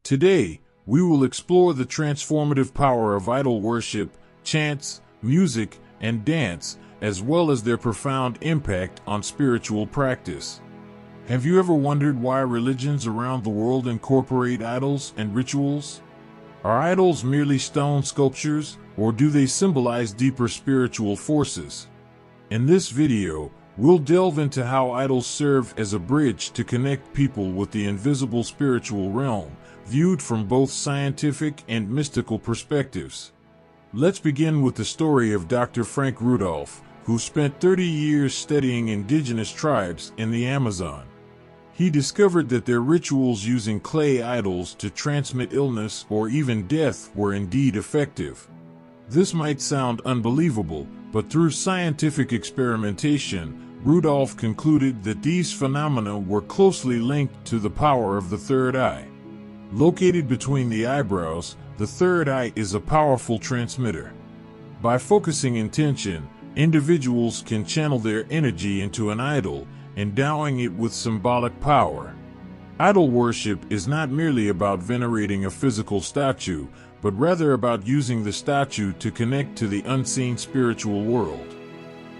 Today, we will explore the transformative power of idol worship, chants, music, and dance, as well as their profound impact on spiritual practice. Have you ever wondered why religions around the world incorporate idols and rituals? Are idols merely stone sculptures, or do they symbolize deeper spiritual forces? In this video, we'll delve into how idols serve as a bridge to connect people with the invisible spiritual realm, viewed from both scientific and mystical perspectives. Let's begin with the story of Dr. Frank Rudolf, who spent 30 years studying indigenous tribes in the Amazon. He discovered that their rituals using clay idols to transmit illness or even death were indeed effective. This might sound unbelievable, but through scientific experimentation, Rudolf concluded that these phenomena were closely linked to the power of the third eye. Located between the eyebrows, the third eye is a powerful transmitter. By focusing intention, individuals can channel their energy into an idol, endowing it with symbolic power. Idol worship is not merely about venerating a physical statue, but rather about using the statue to connect to the unseen spiritual world.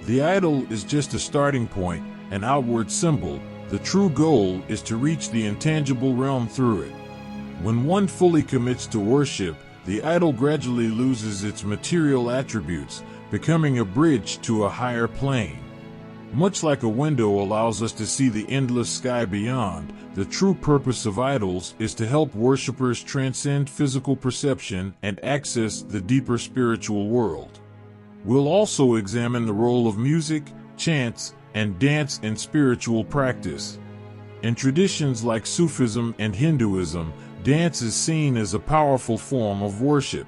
The idol is just a starting point, an outward symbol. The true goal is to reach the intangible realm through it. When one fully commits to worship, the idol gradually loses its material attributes, becoming a bridge to a higher plane. Much like a window allows us to see the endless sky beyond, the true purpose of idols is to help worshippers transcend physical perception and access the deeper spiritual world. We'll also examine the role of music, chants, and dance in spiritual practice. In traditions like Sufism and Hinduism, dance is seen as a powerful form of worship.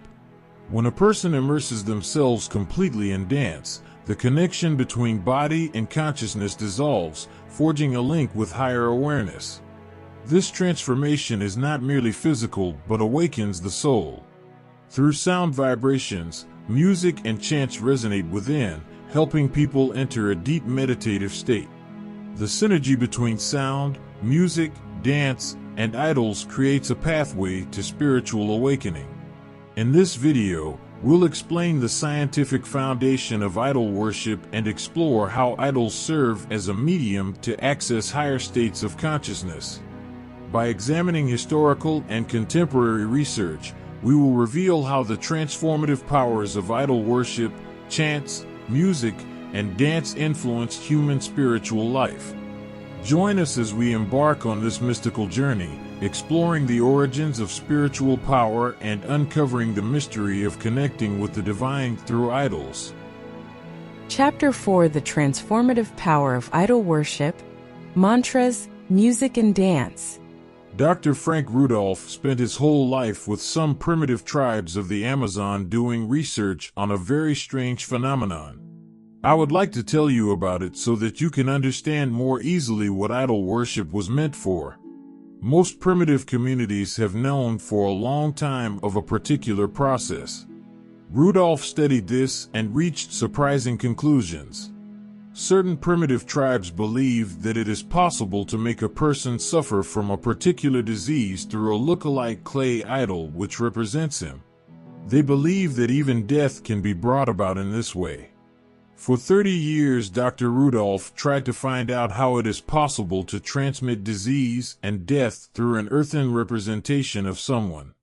When a person immerses themselves completely in dance, the connection between body and consciousness dissolves, forging a link with higher awareness. This transformation is not merely physical but awakens the soul. Through sound vibrations, music and chants resonate within, helping people enter a deep meditative state. The synergy between sound, music, dance, and idols creates a pathway to spiritual awakening. In this video, we'll explain the scientific foundation of idol worship and explore how idols serve as a medium to access higher states of consciousness. By examining historical and contemporary research, we will reveal how the transformative powers of idol worship, chants, music, and dance influenced human spiritual life. Join us as we embark on this mystical journey, exploring the origins of spiritual power and uncovering the mystery of connecting with the divine through idols. Chapter 4: The Transformative Power of Idol Worship, Mantras, Music and Dance. Dr. Frank Rudolf spent his whole life with some primitive tribes of the Amazon doing research on a very strange phenomenon. I would like to tell you about it so that you can understand more easily what idol worship was meant for. Most primitive communities have known for a long time of a particular process. Rudolf studied this and reached surprising conclusions. Certain primitive tribes believe that it is possible to make a person suffer from a particular disease through a look-alike clay idol which represents him. They believe that even death can be brought about in this way. For 30 years, Dr. Rudolf tried to find out how it is possible to transmit disease and death through an earthen representation of someone.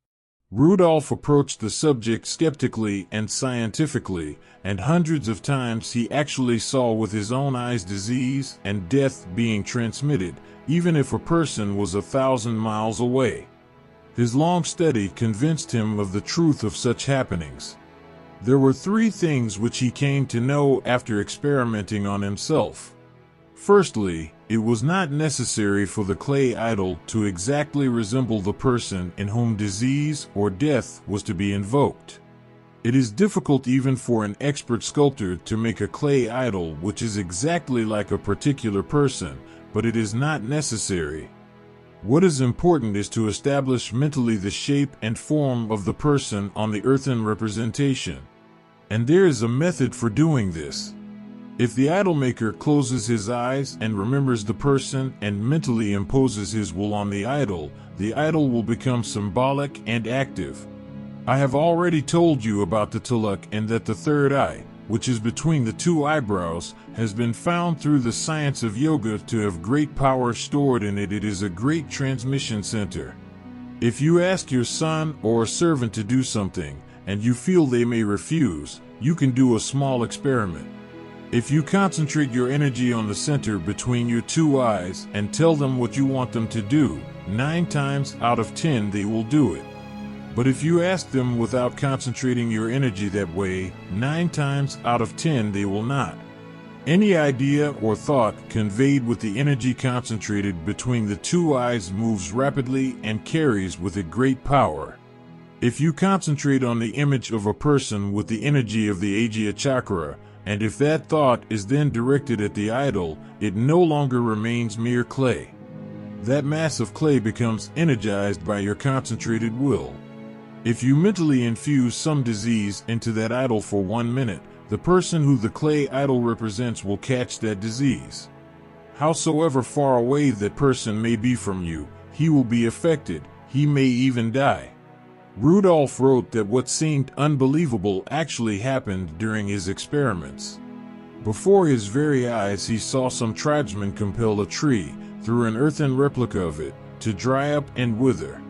Rudolf approached the subject skeptically and scientifically, and hundreds of times he actually saw with his own eyes disease and death being transmitted, even if a person was 1,000 miles away. His long study convinced him of the truth of such happenings. There were three things which he came to know after experimenting on himself. Firstly, it was not necessary for the clay idol to exactly resemble the person in whom disease or death was to be invoked. It is difficult even for an expert sculptor to make a clay idol which is exactly like a particular person, but it is not necessary. What is important is to establish mentally the shape and form of the person on the earthen representation. And there is a method for doing this. If the idol maker closes his eyes and remembers the person and mentally imposes his will on the idol will become symbolic and active. I have already told you about the taluk and that the third eye, which is between the two eyebrows, has been found through the science of yoga to have great power stored in it. It is a great transmission center. If you ask your son or a servant to do something, and you feel they may refuse, you can do a small experiment. If you concentrate your energy on the center between your two eyes and tell them what you want them to do, 9 times out of 10 they will do it. But if you ask them without concentrating your energy that way, 9 times out of 10 they will not. Any idea or thought conveyed with the energy concentrated between the two eyes moves rapidly and carries with it great power. If you concentrate on the image of a person with the energy of the Ajna chakra, and if that thought is then directed at the idol, it no longer remains mere clay. That mass of clay becomes energized by your concentrated will. If you mentally infuse some disease into that idol for 1 minute, the person who the clay idol represents will catch that disease. Howsoever far away that person may be from you, he will be affected, he may even die. Rudolf wrote that what seemed unbelievable actually happened during his experiments. Before his very eyes he saw some tribesmen compel a tree, through an earthen replica of it, to dry up and wither.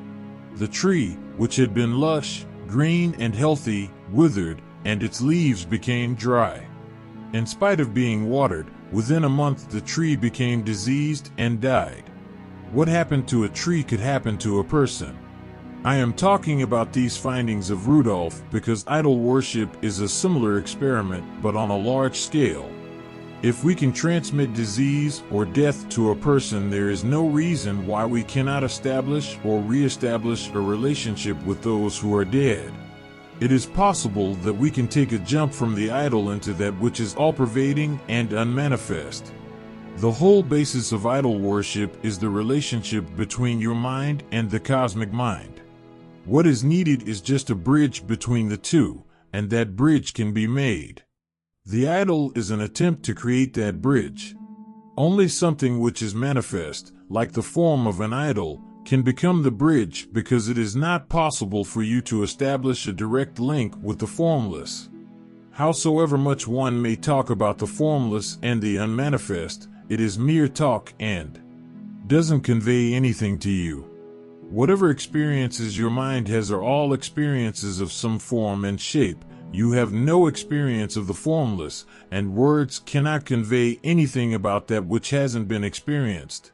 The tree, which had been lush, green and healthy, withered, and its leaves became dry. In spite of being watered, within a month the tree became diseased and died. What happened to a tree could happen to a person. I am talking about these findings of Rudolf because idol worship is a similar experiment but on a large scale. If we can transmit disease or death to a person, there is no reason why we cannot establish or re-establish a relationship with those who are dead. It is possible that we can take a jump from the idol into that which is all-pervading and unmanifest. The whole basis of idol worship is the relationship between your mind and the cosmic mind. What is needed is just a bridge between the two, and that bridge can be made. The idol is an attempt to create that bridge. Only something which is manifest, like the form of an idol, can become the bridge because it is not possible for you to establish a direct link with the formless. Howsoever much one may talk about the formless and the unmanifest, it is mere talk and doesn't convey anything to you. Whatever experiences your mind has are all experiences of some form and shape. You have no experience of the formless, and words cannot convey anything about that which hasn't been experienced.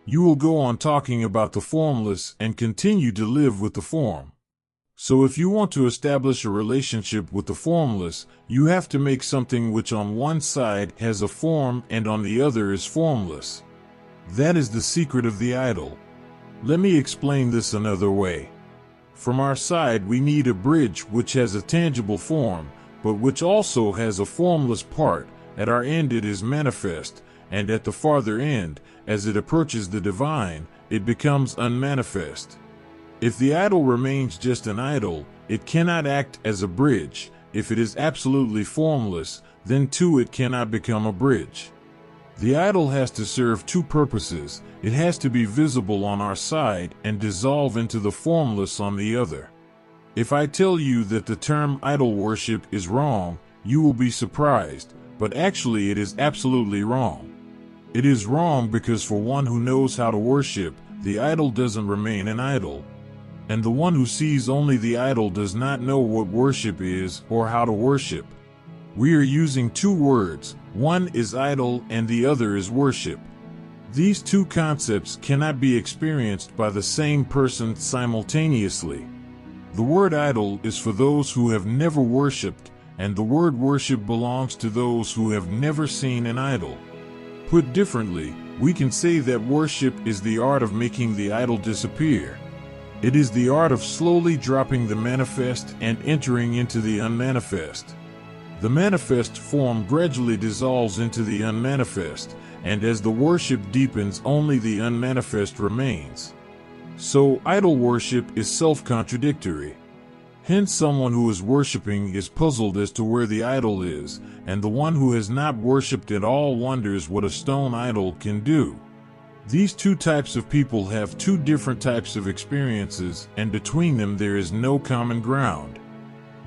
You will go on talking about the formless and continue to live with the form. So if you want to establish a relationship with the formless, you have to make something which on one side has a form and on the other is formless. That is the secret of the idol. Let me explain this another way. From our side we need a bridge which has a tangible form, but which also has a formless part. At our end it is manifest, and at the farther end, as it approaches the divine, it becomes unmanifest. If the idol remains just an idol, it cannot act as a bridge. If it is absolutely formless, then too it cannot become a bridge. The idol has to serve two purposes. It has to be visible on our side and dissolve into the formless on the other. If I tell you that the term idol worship is wrong, you will be surprised, but actually it is absolutely wrong. It is wrong because for one who knows how to worship, the idol doesn't remain an idol. And the one who sees only the idol does not know what worship is or how to worship. We are using two words, one is idol and the other is worship. These two concepts cannot be experienced by the same person simultaneously. The word idol is for those who have never worshipped, and the word worship belongs to those who have never seen an idol. Put differently, we can say that worship is the art of making the idol disappear. It is the art of slowly dropping the manifest and entering into the unmanifest. The manifest form gradually dissolves into the unmanifest, and as the worship deepens, only the unmanifest remains. So, idol worship is self-contradictory. Hence someone who is worshiping is puzzled as to where the idol is, and the one who has not worshipped at all wonders what a stone idol can do. These two types of people have two different types of experiences, and between them there is no common ground.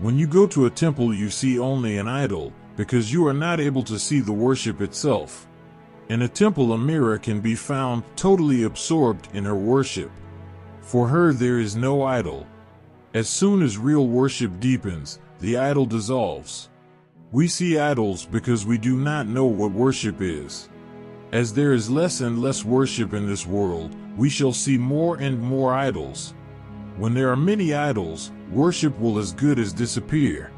When you go to a temple you see only an idol, because you are not able to see the worship itself. In a temple a mirror can be found totally absorbed in her worship. For her there is no idol. As soon as real worship deepens, the idol dissolves. We see idols because we do not know what worship is. As there is less and less worship in this world, we shall see more and more idols. When there are many idols, worship will as good as disappear.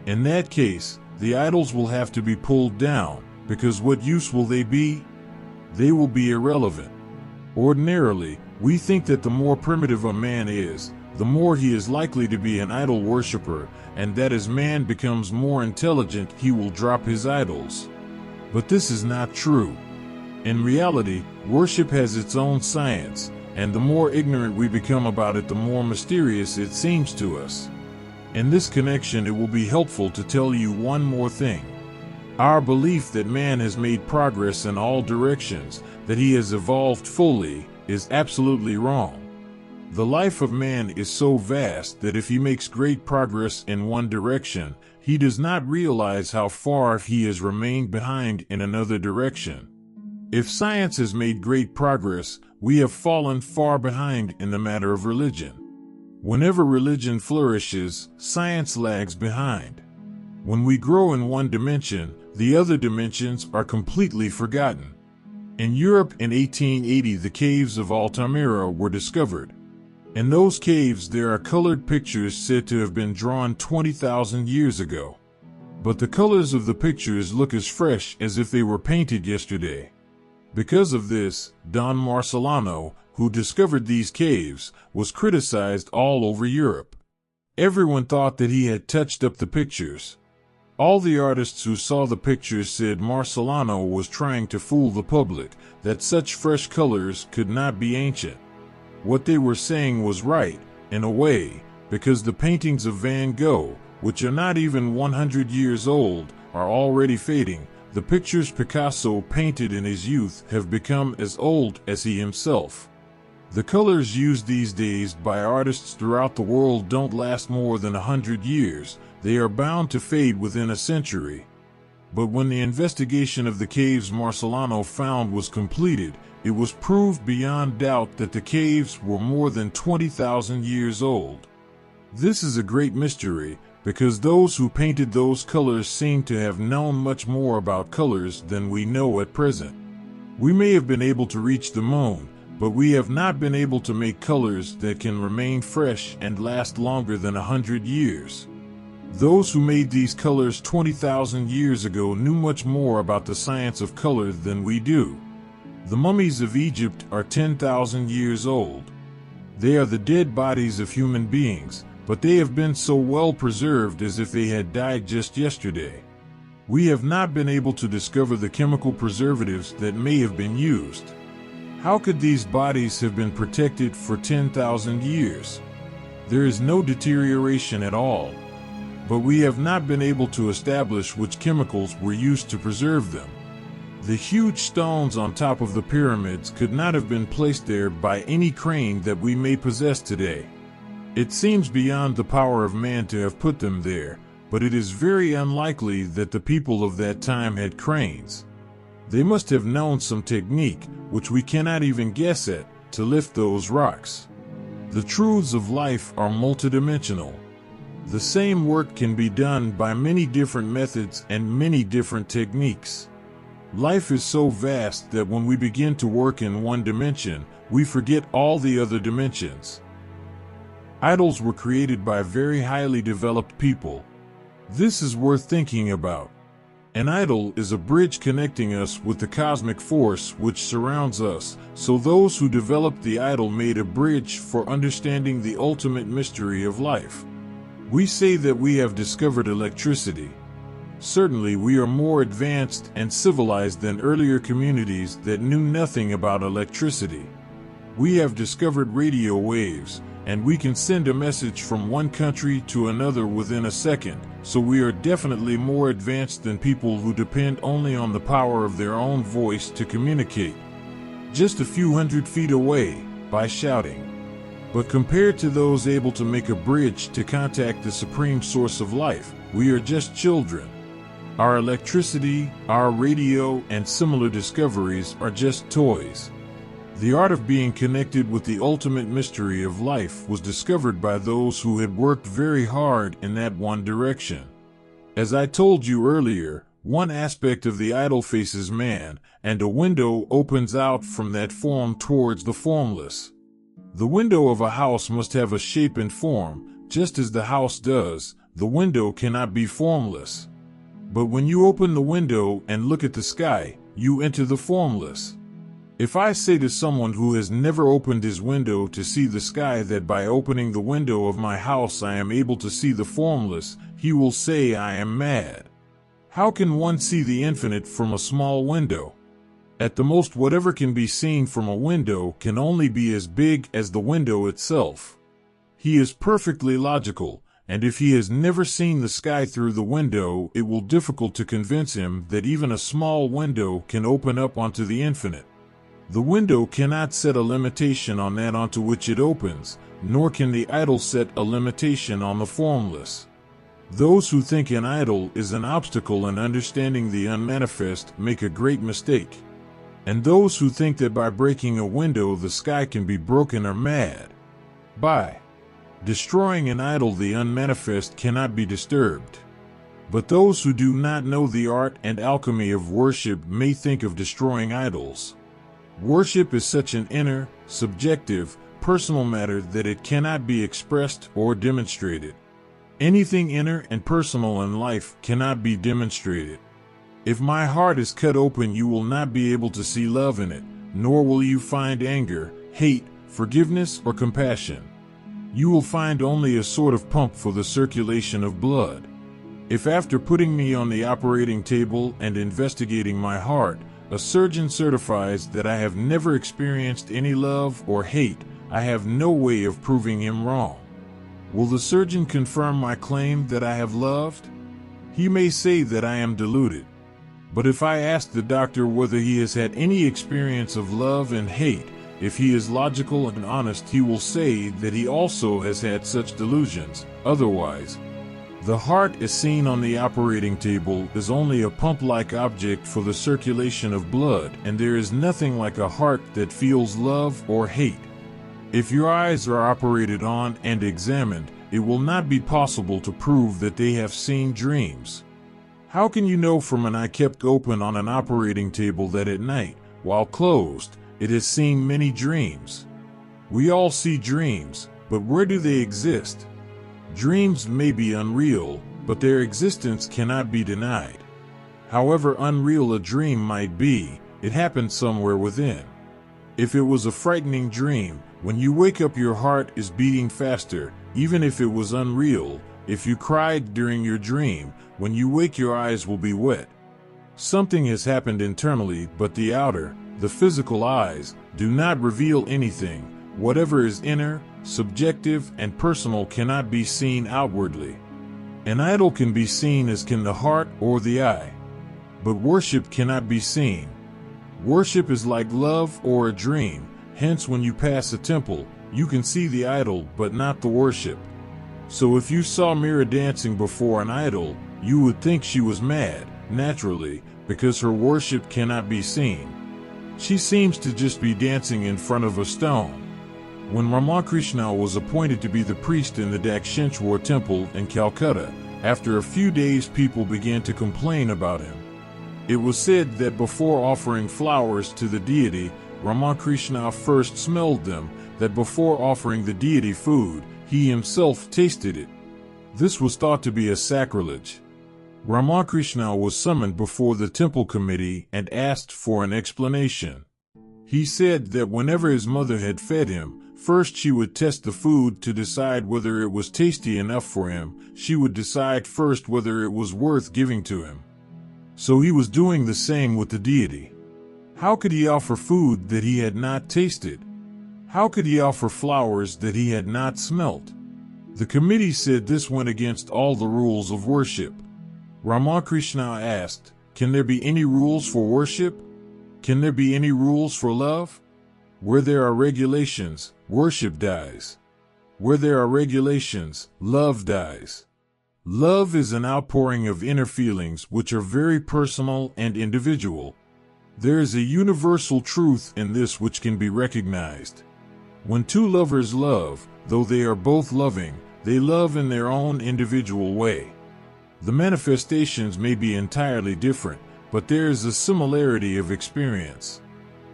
In that case, the idols will have to be pulled down, because what use will they be? They will be irrelevant. Ordinarily, we think that the more primitive a man is, the more he is likely to be an idol worshiper, and that as man becomes more intelligent he will drop his idols. But this is not true. In reality, worship has its own science, and the more ignorant we become about it, the more mysterious it seems to us. In this connection, it will be helpful to tell you one more thing. Our belief that man has made progress in all directions, that he has evolved fully, is absolutely wrong. The life of man is so vast that if he makes great progress in one direction, he does not realize how far he has remained behind in another direction. If science has made great progress, we have fallen far behind in the matter of religion. Whenever religion flourishes, science lags behind. When we grow in one dimension, the other dimensions are completely forgotten. In Europe in 1880, the caves of Altamira were discovered. In those caves there are colored pictures said to have been drawn 20,000 years ago. But the colors of the pictures look as fresh as if they were painted yesterday. Because of this, Don Marcelano, who discovered these caves, was criticized all over Europe. Everyone thought that he had touched up the pictures. All the artists who saw the pictures said Marcelano was trying to fool the public, that such fresh colors could not be ancient. What they were saying was right, in a way, because the paintings of Van Gogh, which are not even 100 years old, are already fading. The pictures Picasso painted in his youth have become as old as he himself. The colors used these days by artists throughout the world don't last more than 100 years. They are bound to fade within a century. But when the investigation of the caves Marcelano found was completed, it was proved beyond doubt that the caves were more than 20,000 years old. This is a great mystery, because those who painted those colors seem to have known much more about colors than we know at present. We may have been able to reach the moon, but we have not been able to make colors that can remain fresh and last longer than 100 years. Those who made these colors 20,000 years ago knew much more about the science of color than we do. The mummies of Egypt are 10,000 years old. They are the dead bodies of human beings, but they have been so well preserved as if they had died just yesterday. We have not been able to discover the chemical preservatives that may have been used. How could these bodies have been protected for 10,000 years? There is no deterioration at all. But we have not been able to establish which chemicals were used to preserve them. The huge stones on top of the pyramids could not have been placed there by any crane that we may possess today. It seems beyond the power of man to have put them there, but it is very unlikely that the people of that time had cranes. They must have known some technique, which we cannot even guess at, to lift those rocks. The truths of life are multidimensional. The same work can be done by many different methods and many different techniques. Life is so vast that when we begin to work in one dimension, we forget all the other dimensions. Idols were created by very highly developed people. This is worth thinking about. An idol is a bridge connecting us with the cosmic force which surrounds us, so those who developed the idol made a bridge for understanding the ultimate mystery of life. We say that we have discovered electricity. Certainly we are more advanced and civilized than earlier communities that knew nothing about electricity. We have discovered radio waves, and we can send a message from one country to another within a second, so we are definitely more advanced than people who depend only on the power of their own voice to communicate, just a few hundred feet away, by shouting. But compared to those able to make a bridge to contact the supreme source of life, we are just children. Our electricity, our radio, and similar discoveries are just toys. The art of being connected with the ultimate mystery of life was discovered by those who had worked very hard in that one direction. As I told you earlier, one aspect of the idol faces man, and a window opens out from that form towards the formless. The window of a house must have a shape and form, just as the house does. The window cannot be formless. But when you open the window and look at the sky, you enter the formless. If I say to someone who has never opened his window to see the sky that by opening the window of my house I am able to see the formless, he will say I am mad. How can one see the infinite from a small window? At the most, whatever can be seen from a window can only be as big as the window itself. He is perfectly logical, and if he has never seen the sky through the window, it will be difficult to convince him that even a small window can open up onto the infinite. The window cannot set a limitation on that onto which it opens, nor can the idol set a limitation on the formless. Those who think an idol is an obstacle in understanding the unmanifest make a great mistake. And those who think that by breaking a window the sky can be broken are mad. By destroying an idol the unmanifest cannot be disturbed. But those who do not know the art and alchemy of worship may think of destroying idols. Worship is such an inner, subjective, personal matter that it cannot be expressed or demonstrated. Anything inner and personal in life cannot be demonstrated. If my heart is cut open, you will not be able to see love in it, nor will you find anger, hate, forgiveness, or compassion. You will find only a sort of pump for the circulation of blood. If after putting me on the operating table and investigating my heart, a surgeon certifies that I have never experienced any love or hate, I have no way of proving him wrong. Will the surgeon confirm my claim that I have loved? He may say that I am deluded. But if I ask the doctor whether he has had any experience of love and hate, if he is logical and honest, he will say that he also has had such delusions. Otherwise, the heart, as seen on the operating table, is only a pump-like object for the circulation of blood, and there is nothing like a heart that feels love or hate. If your eyes are operated on and examined, it will not be possible to prove that they have seen dreams. How can you know from an eye kept open on an operating table that at night, while closed, it has seen many dreams? We all see dreams, but where do they exist? Dreams may be unreal, but their existence cannot be denied. However unreal a dream might be, it happened somewhere within. If it was a frightening dream, when you wake up your heart is beating faster, even if it was unreal. If you cried during your dream, when you wake your eyes will be wet. Something has happened internally, but the outer, the physical eyes, do not reveal anything. Whatever is inner, subjective, and personal cannot be seen outwardly. An idol can be seen as can the heart or the eye. But worship cannot be seen. Worship is like love or a dream, hence when you pass a temple, you can see the idol but not the worship. So if you saw Mira dancing before an idol, you would think she was mad, naturally, because her worship cannot be seen. She seems to just be dancing in front of a stone. When Ramakrishna was appointed to be the priest in the Dakshineshwar temple in Calcutta, after a few days people began to complain about him. It was said that before offering flowers to the deity, Ramakrishna first smelled them, that before offering the deity food, he himself tasted it. This was thought to be a sacrilege. Ramakrishna was summoned before the temple committee and asked for an explanation. He said that whenever his mother had fed him, first she would test the food to decide whether it was tasty enough for him. She would decide first whether it was worth giving to him. So he was doing the same with the deity. How could he offer food that he had not tasted? How could he offer flowers that he had not smelt? The committee said this went against all the rules of worship. Ramakrishna asked, "Can there be any rules for worship? Can there be any rules for love? Where there are regulations, worship dies. Where there are regulations, love dies." Love is an outpouring of inner feelings which are very personal and individual. There is a universal truth in this which can be recognized. When two lovers love, though they are both loving, they love in their own individual way. The manifestations may be entirely different, but there is a similarity of experience.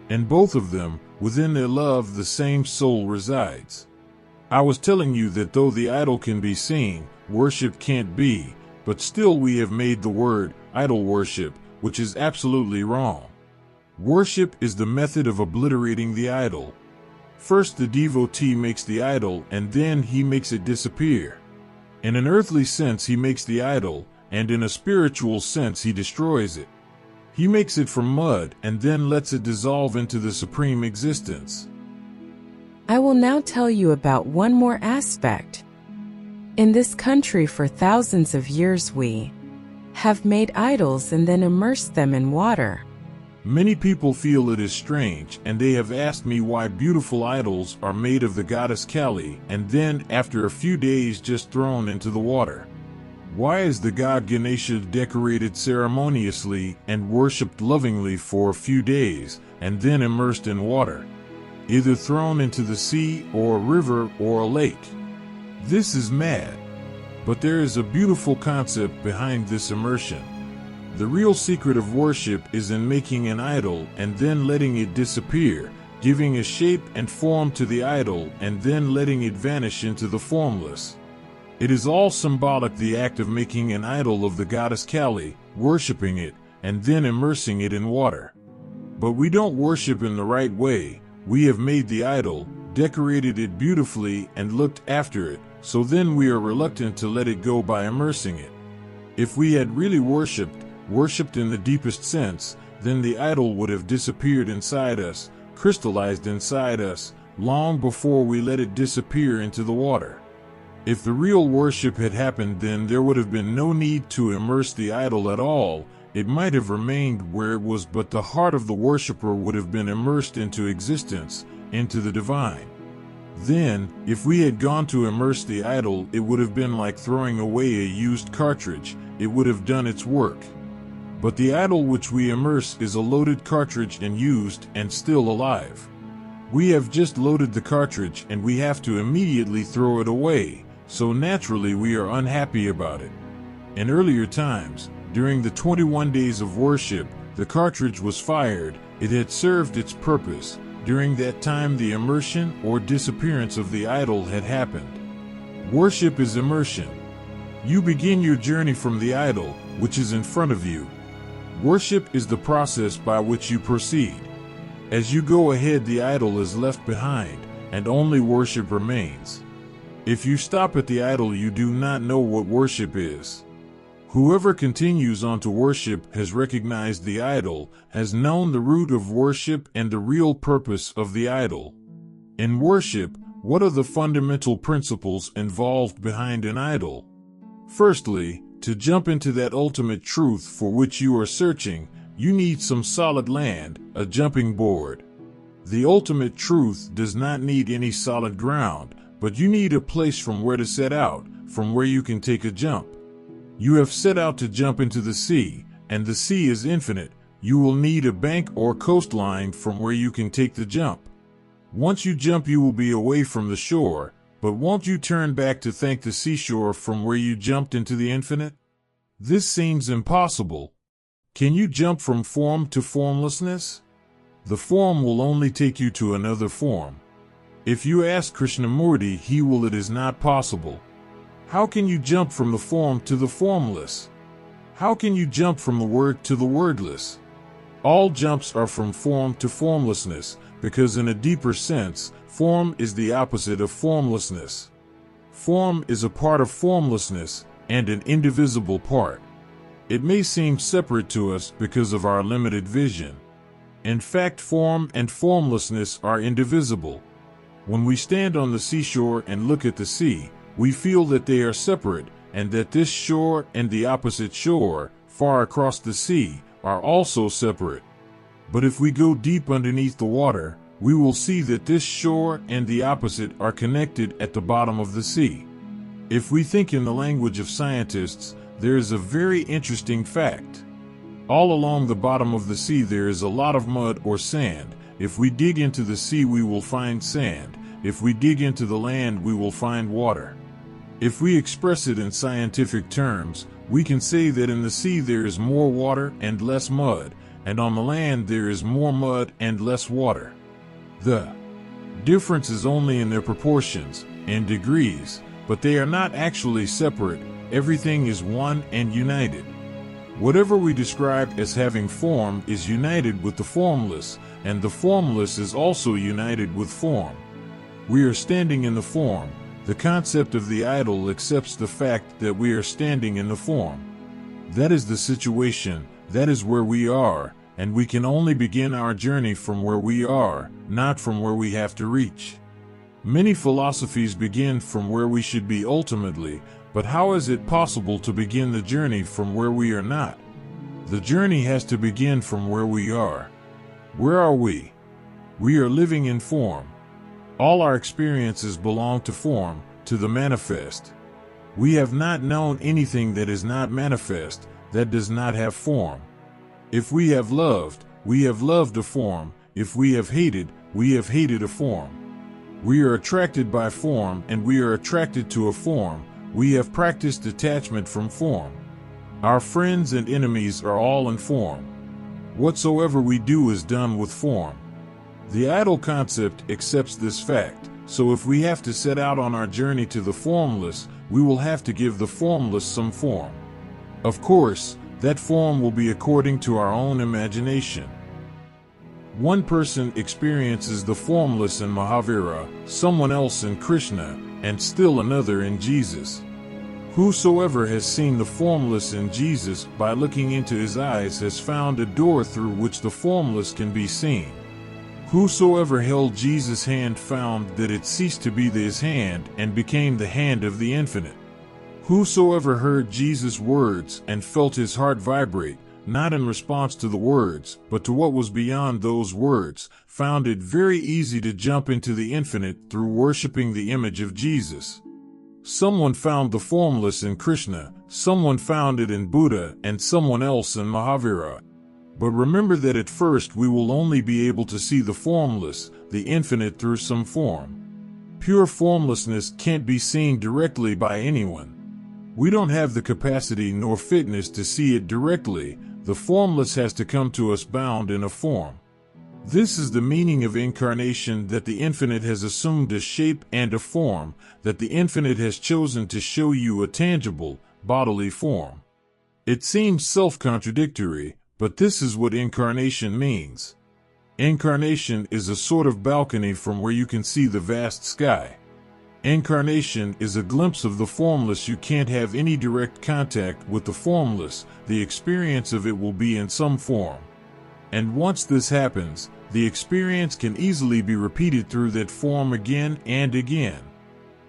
In both of them, within their love, the same soul resides. I was telling you that though the idol can be seen, worship can't be, but still we have made the word idol worship, which is absolutely wrong. Worship is the method of obliterating the idol. First the devotee makes the idol and then he makes it disappear. In an earthly sense he makes the idol, and in a spiritual sense he destroys it. He makes it from mud and then lets it dissolve into the supreme existence. I will now tell you about one more aspect. In this country for thousands of years we have made idols and then immersed them in water. Many people feel it is strange, and they have asked me why beautiful idols are made of the goddess Kali and then after a few days just thrown into the water. Why is the god Ganesha decorated ceremoniously and worshipped lovingly for a few days and then immersed in water, either thrown into the sea or a river or a lake? This is mad. But there is a beautiful concept behind this immersion. The real secret of worship is in making an idol and then letting it disappear, giving a shape and form to the idol and then letting it vanish into the formless. It is all symbolic, the act of making an idol of the goddess Kali, worshipping it, and then immersing it in water. But we don't worship in the right way. We have made the idol, decorated it beautifully, and looked after it, so then we are reluctant to let it go by immersing it. If we had really worshipped in the deepest sense, then the idol would have disappeared inside us, crystallized inside us, long before we let it disappear into the water. If the real worship had happened, then there would have been no need to immerse the idol at all. It might have remained where it was, but the heart of the worshipper would have been immersed into existence, into the divine. Then, if we had gone to immerse the idol, it would have been like throwing away a used cartridge. It would have done its work. But the idol which we immerse is a loaded cartridge and used and still alive. We have just loaded the cartridge and we have to immediately throw it away, so naturally we are unhappy about it. In earlier times, during the 21 days of worship, the cartridge was fired. It had served its purpose. During that time the immersion or disappearance of the idol had happened. Worship is immersion. You begin your journey from the idol, which is in front of you. Worship is the process by which you proceed. As you go ahead, the idol is left behind, and only worship remains. If you stop at the idol, you do not know what worship is. Whoever continues on to worship has recognized the idol, has known the root of worship and the real purpose of the idol. In worship, what are the fundamental principles involved behind an idol? Firstly, to jump into that ultimate truth for which you are searching, you need some solid land, a jumping board. The ultimate truth does not need any solid ground, but you need a place from where to set out, from where you can take a jump. You have set out to jump into the sea, and the sea is infinite. You will need a bank or coastline from where you can take the jump. Once you jump, you will be away from the shore, but won't you turn back to thank the seashore from where you jumped into the infinite? This seems impossible. Can you jump from form to formlessness? The form will only take you to another form. If you ask Krishnamurti, he will. It is not possible. How can you jump from the form to the formless? How can you jump from the word to the wordless? All jumps are from form to formlessness, because in a deeper sense, form is the opposite of formlessness. Form is a part of formlessness, and an indivisible part. It may seem separate to us because of our limited vision. In fact, form and formlessness are indivisible. When we stand on the seashore and look at the sea, we feel that they are separate, and that this shore and the opposite shore, far across the sea, are also separate. But if we go deep underneath the water, we will see that this shore and the opposite are connected at the bottom of the sea. If we think in the language of scientists, there is a very interesting fact. All along the bottom of the sea there is a lot of mud or sand. If we dig into the sea we will find sand. If we dig into the land we will find water. If we express it in scientific terms, we can say that in the sea there is more water and less mud, and on the land there is more mud and less water. The difference is only in their proportions and degrees, but they are not actually separate. Everything is one and united. Whatever we describe as having form is united with the formless, and the formless is also united with form. We are standing in the form. The concept of the idol accepts the fact that we are standing in the form. That is the situation, that is where we are, and we can only begin our journey from where we are, not from where we have to reach. Many philosophies begin from where we should be ultimately, but how is it possible to begin the journey from where we are not? The journey has to begin from where we are. Where are we? We are living in form. All our experiences belong to form, to the manifest. We have not known anything that is not manifest, that does not have form. If we have loved a form. If we have hated a form. We are attracted by form, and we are attracted to a form. We have practiced detachment from form. Our friends and enemies are all in form. Whatsoever we do is done with form. The idol concept accepts this fact, so if we have to set out on our journey to the formless, we will have to give the formless some form. Of course, that form will be according to our own imagination. One person experiences the formless in Mahavira, someone else in Krishna, and still another in Jesus. Whosoever has seen the formless in Jesus by looking into his eyes has found a door through which the formless can be seen. Whosoever held Jesus' hand found that it ceased to be his hand and became the hand of the infinite. Whosoever heard Jesus' words and felt his heart vibrate, not in response to the words, but to what was beyond those words, found it very easy to jump into the infinite through worshiping the image of Jesus. Someone found the formless in Krishna, someone found it in Buddha, and someone else in Mahavira. But remember that at first we will only be able to see the formless, the infinite, through some form. Pure formlessness can't be seen directly by anyone. We don't have the capacity nor fitness to see it directly. The formless has to come to us bound in a form. This is the meaning of incarnation, that the infinite has assumed a shape and a form, that the infinite has chosen to show you a tangible, bodily form. It seems self-contradictory, but this is what incarnation means. Incarnation is a sort of balcony from where you can see the vast sky. Incarnation is a glimpse of the formless. You can't have any direct contact with the formless. The experience of it will be in some form. And once this happens, the experience can easily be repeated through that form again and again.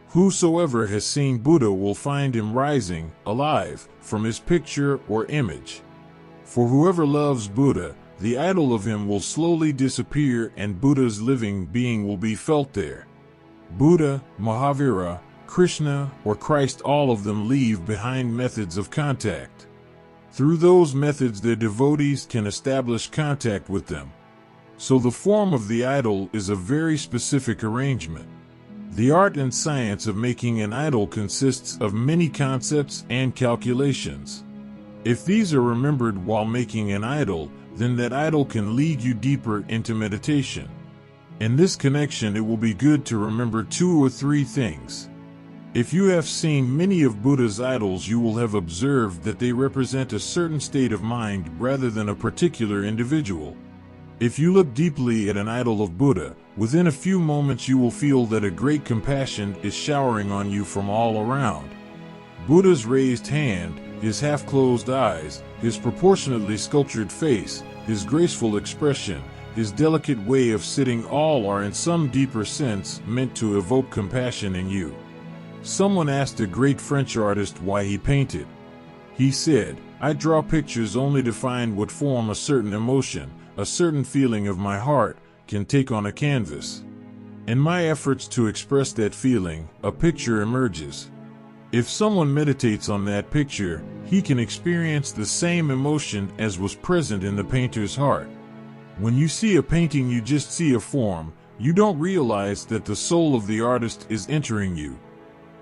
Whosoever has seen Buddha will find him rising, alive, from his picture or image. For whoever loves Buddha, the idol of him will slowly disappear and Buddha's living being will be felt there. Buddha, Mahavira, Krishna, or Christ, all of them leave behind methods of contact. Through those methods their devotees can establish contact with them. So the form of the idol is a very specific arrangement. The art and science of making an idol consists of many concepts and calculations. If these are remembered while making an idol, then that idol can lead you deeper into meditation. In this connection, it will be good to remember 2 or 3 things. If you have seen many of Buddha's idols, you will have observed that they represent a certain state of mind rather than a particular individual. If you look deeply at an idol of Buddha, within a few moments you will feel that a great compassion is showering on you from all around. Buddha's raised hand, his half-closed eyes, his proportionately sculptured face, his graceful expression, his delicate way of sitting all are in some deeper sense meant to evoke compassion in you. Someone asked a great French artist why he painted. He said, "I draw pictures only to find what form a certain emotion, a certain feeling of my heart, can take on a canvas. In my efforts to express that feeling, a picture emerges. If someone meditates on that picture, he can experience the same emotion as was present in the painter's heart. When you see a painting, you just see a form. You don't realize that the soul of the artist is entering you.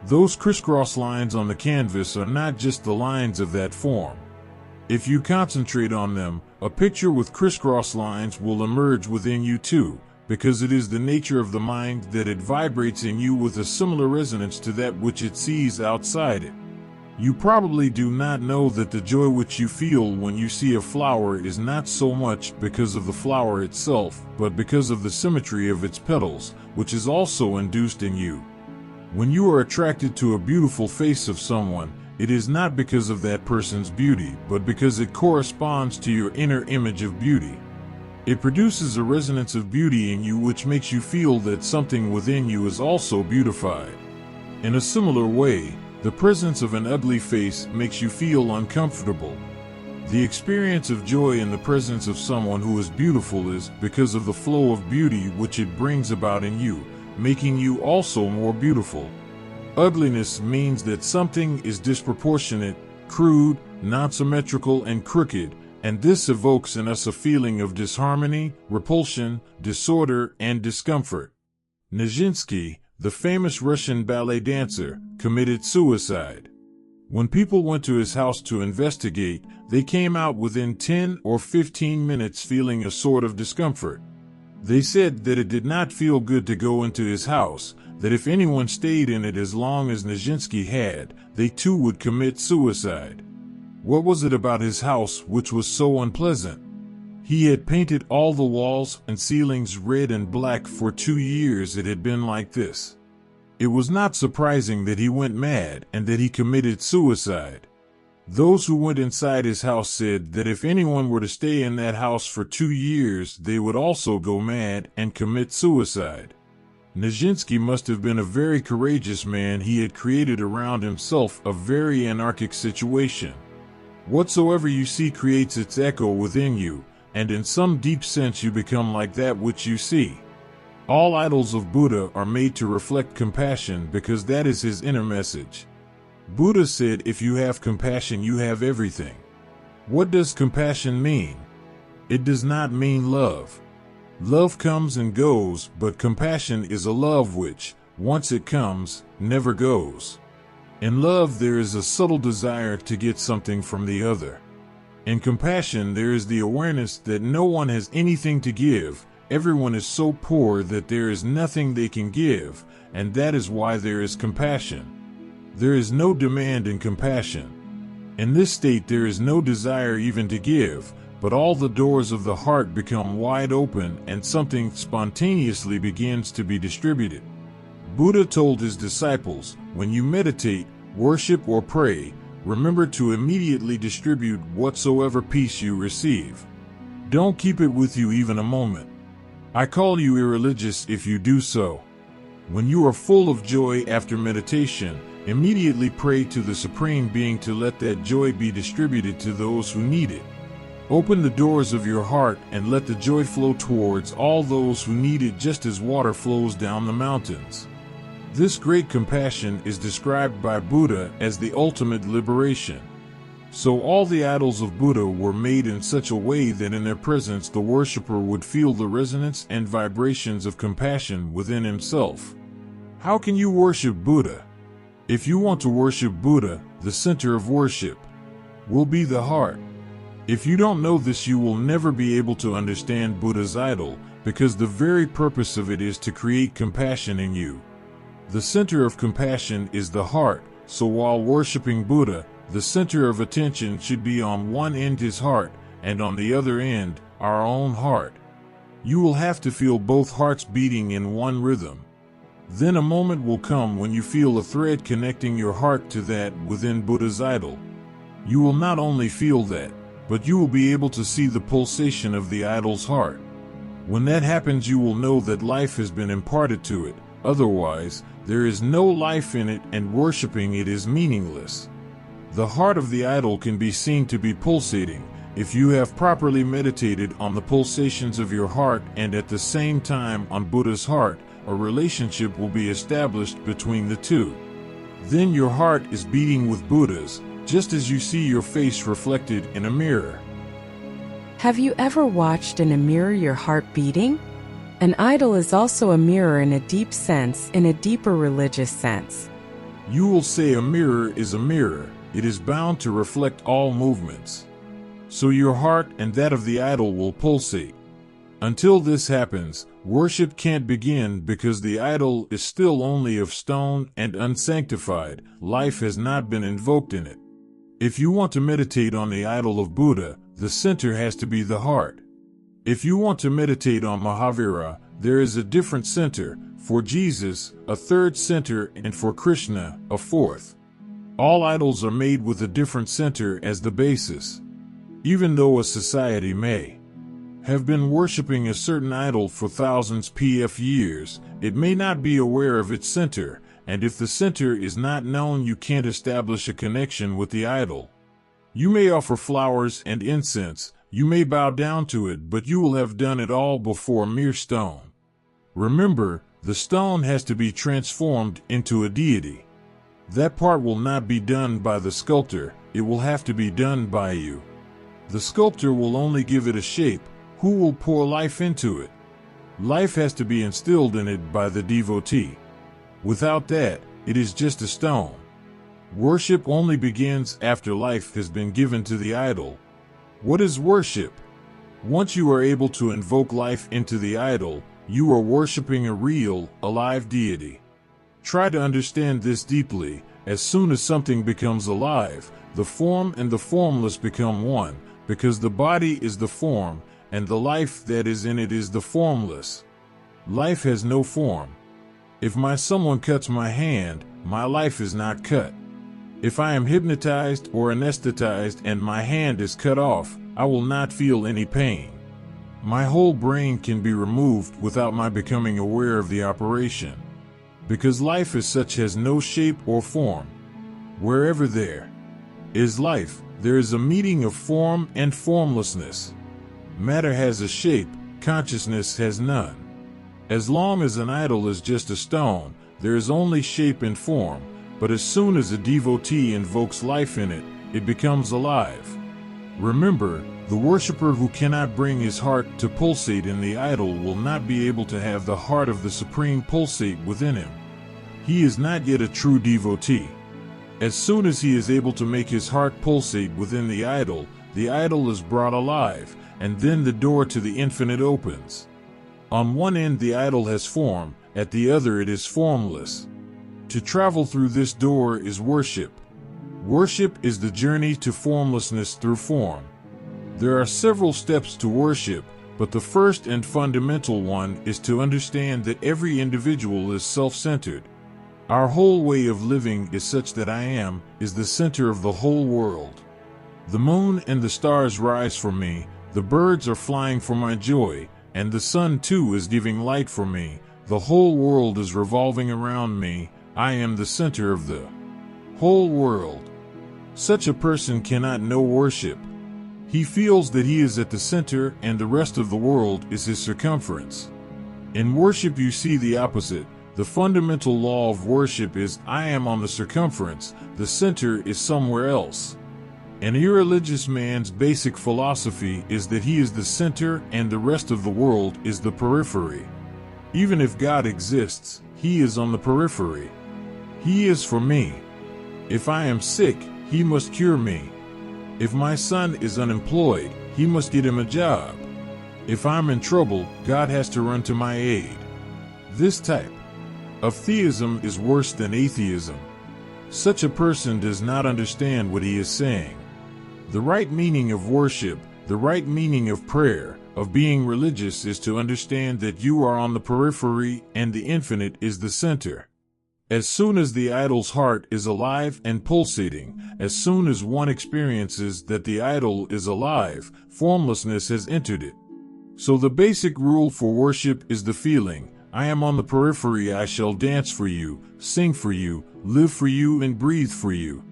Those crisscross lines on the canvas are not just the lines of that form. If you concentrate on them, a picture with crisscross lines will emerge within you too, because it is the nature of the mind that it vibrates in you with a similar resonance to that which it sees outside it. You probably do not know that the joy which you feel when you see a flower is not so much because of the flower itself, but because of the symmetry of its petals, which is also induced in you. When you are attracted to a beautiful face of someone, it is not because of that person's beauty, but because it corresponds to your inner image of beauty. It produces a resonance of beauty in you which makes you feel that something within you is also beautified. In a similar way, the presence of an ugly face makes you feel uncomfortable. The experience of joy in the presence of someone who is beautiful is because of the flow of beauty which it brings about in you, making you also more beautiful. Ugliness means that something is disproportionate, crude, non-symmetrical, and crooked, and this evokes in us a feeling of disharmony, repulsion, disorder, and discomfort. Nijinsky, the famous Russian ballet dancer, committed suicide. When people went to his house to investigate, they came out within 10 or 15 minutes feeling a sort of discomfort. They said that it did not feel good to go into his house, that if anyone stayed in it as long as Nijinsky had, they too would commit suicide. What was it about his house which was so unpleasant? He had painted all the walls and ceilings red and black for 2 years. It had been like this. It was not surprising that he went mad and that he committed suicide. Those who went inside his house said that if anyone were to stay in that house for 2 years, they would also go mad and commit suicide. Nijinsky must have been a very courageous man. He had created around himself a very anarchic situation. Whatsoever you see creates its echo within you, and in some deep sense you become like that which you see. All idols of Buddha are made to reflect compassion because that is his inner message. Buddha said, if you have compassion, you have everything. What does compassion mean? It does not mean love. Love comes and goes, but compassion is a love which, once it comes, never goes. In love, there is a subtle desire to get something from the other. In compassion, there is the awareness that no one has anything to give. Everyone is so poor that there is nothing they can give, and that is why there is compassion. There is no demand in compassion. In this state, there is no desire even to give, but all the doors of the heart become wide open and something spontaneously begins to be distributed. Buddha told his disciples, when you meditate, worship, or pray, remember to immediately distribute whatsoever peace you receive. Don't keep it with you even a moment. I call you irreligious if you do so. When you are full of joy after meditation, immediately pray to the Supreme Being to let that joy be distributed to those who need it. Open the doors of your heart and let the joy flow towards all those who need it, just as water flows down the mountains. This great compassion is described by Buddha as the ultimate liberation. So all the idols of Buddha were made in such a way that in their presence the worshipper would feel the resonance and vibrations of compassion within himself. How can you worship Buddha? If you want to worship Buddha, the center of worship will be the heart. If you don't know this, you will never be able to understand Buddha's idol, because the very purpose of it is to create compassion in you. The center of compassion is the heart, so while worshiping Buddha, the center of attention should be on one end his heart, and on the other end, our own heart. You will have to feel both hearts beating in one rhythm. Then a moment will come when you feel a thread connecting your heart to that within Buddha's idol. You will not only feel that, but you will be able to see the pulsation of the idol's heart. When that happens, you will know that life has been imparted to it. Otherwise, there is no life in it, and worshiping it is meaningless. The heart of the idol can be seen to be pulsating. If you have properly meditated on the pulsations of your heart and at the same time on Buddha's heart, a relationship will be established between the two. Then your heart is beating with Buddha's, just as you see your face reflected in a mirror. Have you ever watched in a mirror your heart beating? An idol is also a mirror in a deep sense, in a deeper religious sense. You will say a mirror is a mirror. It is bound to reflect all movements. So your heart and that of the idol will pulsate. Until this happens, worship can't begin because the idol is still only of stone and unsanctified. Life has not been invoked in it. If you want to meditate on the idol of Buddha, the center has to be the heart. If you want to meditate on Mahavira, there is a different center, for Jesus, a third center, and for Krishna, a fourth. All idols are made with a different center as the basis. Even though a society may have been worshipping a certain idol for thousands of years, it may not be aware of its center, and if the center is not known, you can't establish a connection with the idol. You may offer flowers and incense, you may bow down to it, but you will have done it all before mere stone. Remember, the stone has to be transformed into a deity. That part will not be done by the sculptor, it will have to be done by you. The sculptor will only give it a shape. Who will pour life into it? Life has to be instilled in it by the devotee. Without that, it is just a stone. Worship only begins after life has been given to the idol. What is worship? Once you are able to invoke life into the idol, you are worshiping a real, alive deity. Try to understand this deeply. As soon as something becomes alive, the form and the formless become one, because the body is the form, and the life that is in it is the formless. Life has no form. If someone cuts my hand, my life is not cut. If I am hypnotized or anesthetized and my hand is cut off, I will not feel any pain. My whole brain can be removed without my becoming aware of the operation. Because life as such has no shape or form. Wherever there is life, there is a meeting of form and formlessness. Matter has a shape, consciousness has none. As long as an idol is just a stone, there is only shape and form, but as soon as a devotee invokes life in it, it becomes alive. Remember, the worshipper who cannot bring his heart to pulsate in the idol will not be able to have the heart of the Supreme pulsate within him. He is not yet a true devotee. As soon as he is able to make his heart pulsate within the idol is brought alive, and then the door to the infinite opens. On one end the idol has form, at the other it is formless. To travel through this door is worship. Worship is the journey to formlessness through form. There are several steps to worship, but the first and fundamental one is to understand that every individual is self-centered. Our whole way of living is such that I is the center of the whole world. The moon and the stars rise for me, the birds are flying for my joy, and the sun too is giving light for me. The whole world is revolving around me. I am the center of the whole world. Such a person cannot know worship. He feels that he is at the center and the rest of the world is his circumference. In worship you see the opposite. The fundamental law of worship is I am on the circumference, the center is somewhere else. An irreligious man's basic philosophy is that he is the center and the rest of the world is the periphery. Even if God exists, he is on the periphery. He is for me. If I am sick, he must cure me. If my son is unemployed, he must get him a job. If I'm in trouble, God has to run to my aid. This type of theism is worse than atheism. Such a person does not understand what he is saying. The right meaning of worship, the right meaning of prayer, of being religious is to understand that you are on the periphery and the infinite is the center. As soon as the idol's heart is alive and pulsating, as soon as one experiences that the idol is alive, formlessness has entered it. So the basic rule for worship is the feeling, I am on the periphery, I shall dance for you, sing for you, live for you, and breathe for you.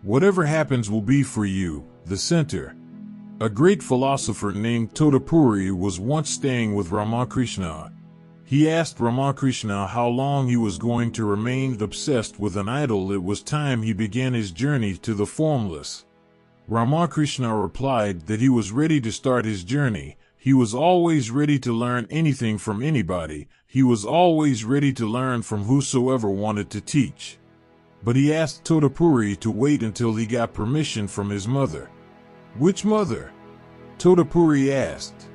Whatever happens will be for you, the center. A great philosopher named Totapuri was once staying with Ramakrishna. He asked Ramakrishna how long he was going to remain obsessed with an idol. It was time he began his journey to the formless. Ramakrishna replied that he was ready to start his journey. He was always ready to learn anything from anybody. He was always ready to learn from whosoever wanted to teach. But he asked Totapuri to wait until he got permission from his mother. Which mother? Totapuri asked.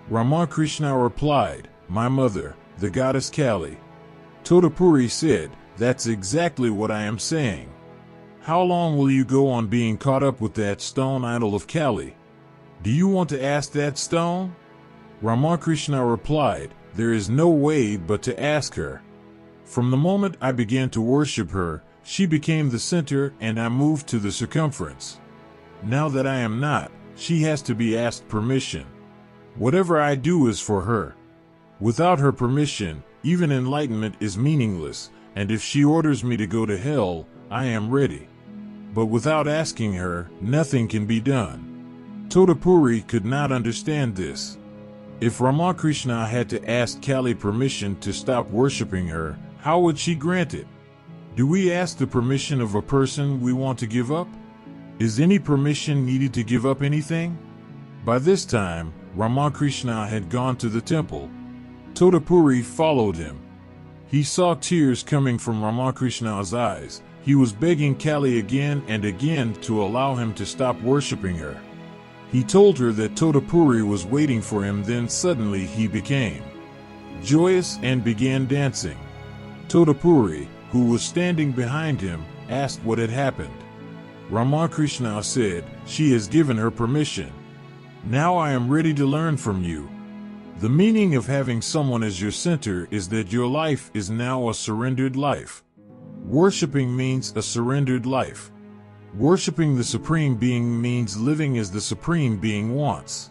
Ramakrishna replied, my mother, the goddess Kali. Totapuri said, that's exactly what I am saying. How long will you go on being caught up with that stone idol of Kali? Do you want to ask that stone? Ramakrishna replied, there is no way but to ask her. From the moment I began to worship her, she became the center and I moved to the circumference. Now that I am not, she has to be asked permission. Whatever I do is for her. Without her permission, even enlightenment is meaningless, and if she orders me to go to hell, I am ready. But without asking her, nothing can be done. Totapuri could not understand this. If Ramakrishna had to ask Kali permission to stop worshipping her, how would she grant it? Do we ask the permission of a person we want to give up? Is any permission needed to give up anything? By this time, Ramakrishna had gone to the temple. Totapuri followed him. He saw tears coming from Ramakrishna's eyes. He was begging Kali again and again to allow him to stop worshipping her. He told her that Totapuri was waiting for him. Then suddenly he became joyous and began dancing. Totapuri, who was standing behind him, asked what had happened. Ramakrishna said, she has given her permission. Now I am ready to learn from you. The meaning of having someone as your center is that your life is now a surrendered life. Worshipping means a surrendered life. Worshipping the Supreme Being means living as the Supreme Being wants.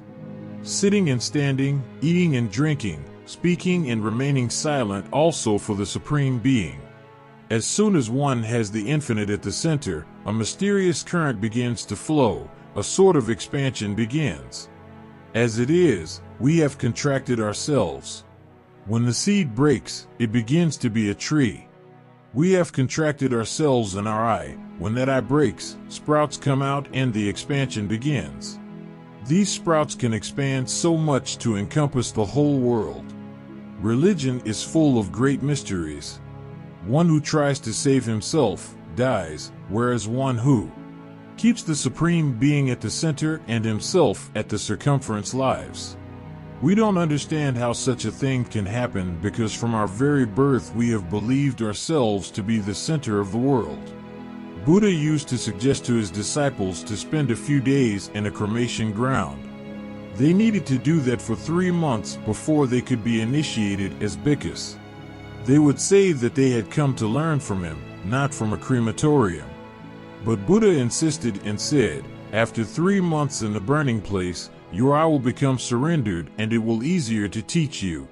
Sitting and standing, eating and drinking, speaking and remaining silent also for the Supreme Being. As soon as one has the infinite at the center, a mysterious current begins to flow, a sort of expansion begins. As it is, we have contracted ourselves. When the seed breaks, it begins to be a tree. We have contracted ourselves in our eye. When that eye breaks, sprouts come out and the expansion begins. These sprouts can expand so much to encompass the whole world. Religion is full of great mysteries. One who tries to save himself dies, whereas one who keeps the Supreme Being at the center and himself at the circumference lives. We don't understand how such a thing can happen because from our very birth we have believed ourselves to be the center of the world. Buddha used to suggest to his disciples to spend a few days in a cremation ground. They needed to do that for 3 months before they could be initiated as bhikkhus. They would say that they had come to learn from him, not from a crematorium. But Buddha insisted and said, after 3 months in the burning place, your eye will become surrendered and it will easier to teach you.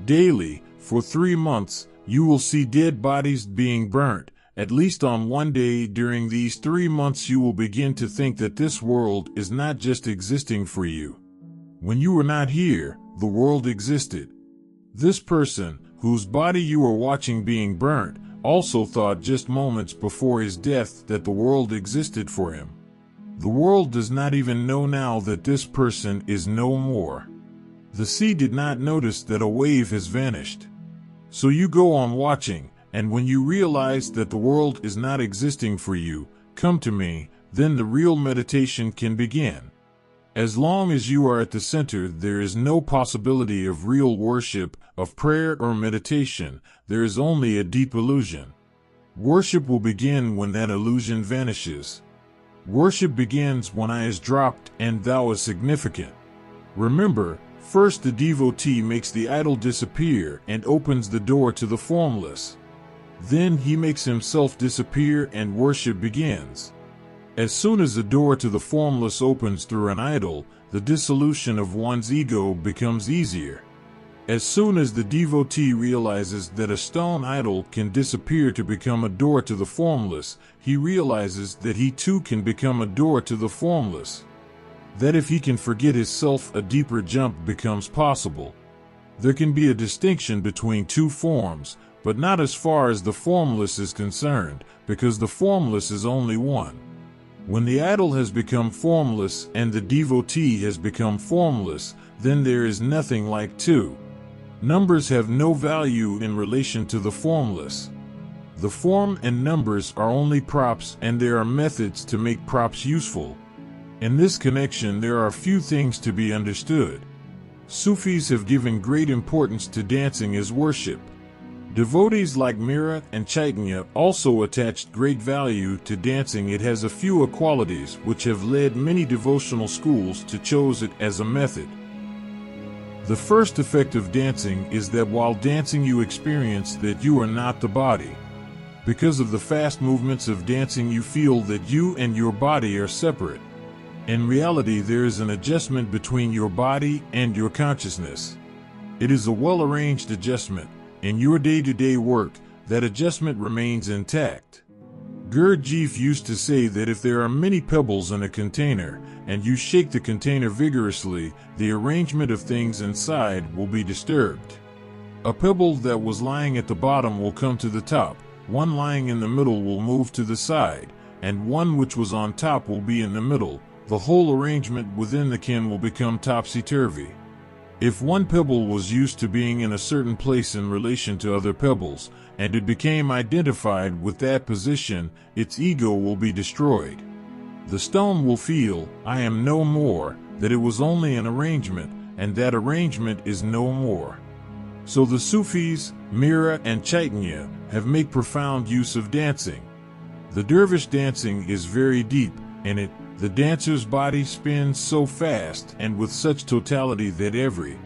Daily, for 3 months, you will see dead bodies being burnt. At least on one day during these 3 months you will begin to think that this world is not just existing for you. When you were not here, the world existed. This person, whose body you are watching being burnt, also thought just moments before his death that the world existed for him. The world does not even know now that this person is no more. The sea did not notice that a wave has vanished. So you go on watching, and when you realize that the world is not existing for you, come to me, then the real meditation can begin. As long as you are at the center, there is no possibility of real worship, of prayer or meditation. There is only a deep illusion. Worship will begin when that illusion vanishes. Worship begins when I is dropped and thou is significant. Remember, first the devotee makes the idol disappear and opens the door to the formless. Then he makes himself disappear and worship begins. As soon as the door to the formless opens through an idol, the dissolution of one's ego becomes easier. As soon as the devotee realizes that a stone idol can disappear to become a door to the formless, he realizes that he too can become a door to the formless. That if he can forget his self, a deeper jump becomes possible. There can be a distinction between two forms, but not as far as the formless is concerned, because the formless is only one. When the idol has become formless and the devotee has become formless, then there is nothing like two. Numbers have no value in relation to the formless. The form and numbers are only props, and there are methods to make props useful. In this connection, there are a few things to be understood. Sufis have given great importance to dancing as worship. Devotees like Mira and Chaitanya also attached great value to dancing. It has a few qualities which have led many devotional schools to choose it as a method. The first effect of dancing is that while dancing you experience that you are not the body. Because of the fast movements of dancing, you feel that you and your body are separate. In reality, there is an adjustment between your body and your consciousness. It is a well-arranged adjustment. In your day-to-day work, that adjustment remains intact. Gurdjieff used to say that if there are many pebbles in a container, and you shake the container vigorously, the arrangement of things inside will be disturbed. A pebble that was lying at the bottom will come to the top, one lying in the middle will move to the side, and one which was on top will be in the middle. The whole arrangement within the can will become topsy-turvy. If one pebble was used to being in a certain place in relation to other pebbles, and it became identified with that position, its ego will be destroyed. The stone will feel, I am no more, that it was only an arrangement, and that arrangement is no more. So the Sufis, Mira and Chaitanya, have made profound use of dancing. The dervish dancing is very deep. In it, the dancer's body spins so fast and with such totality that every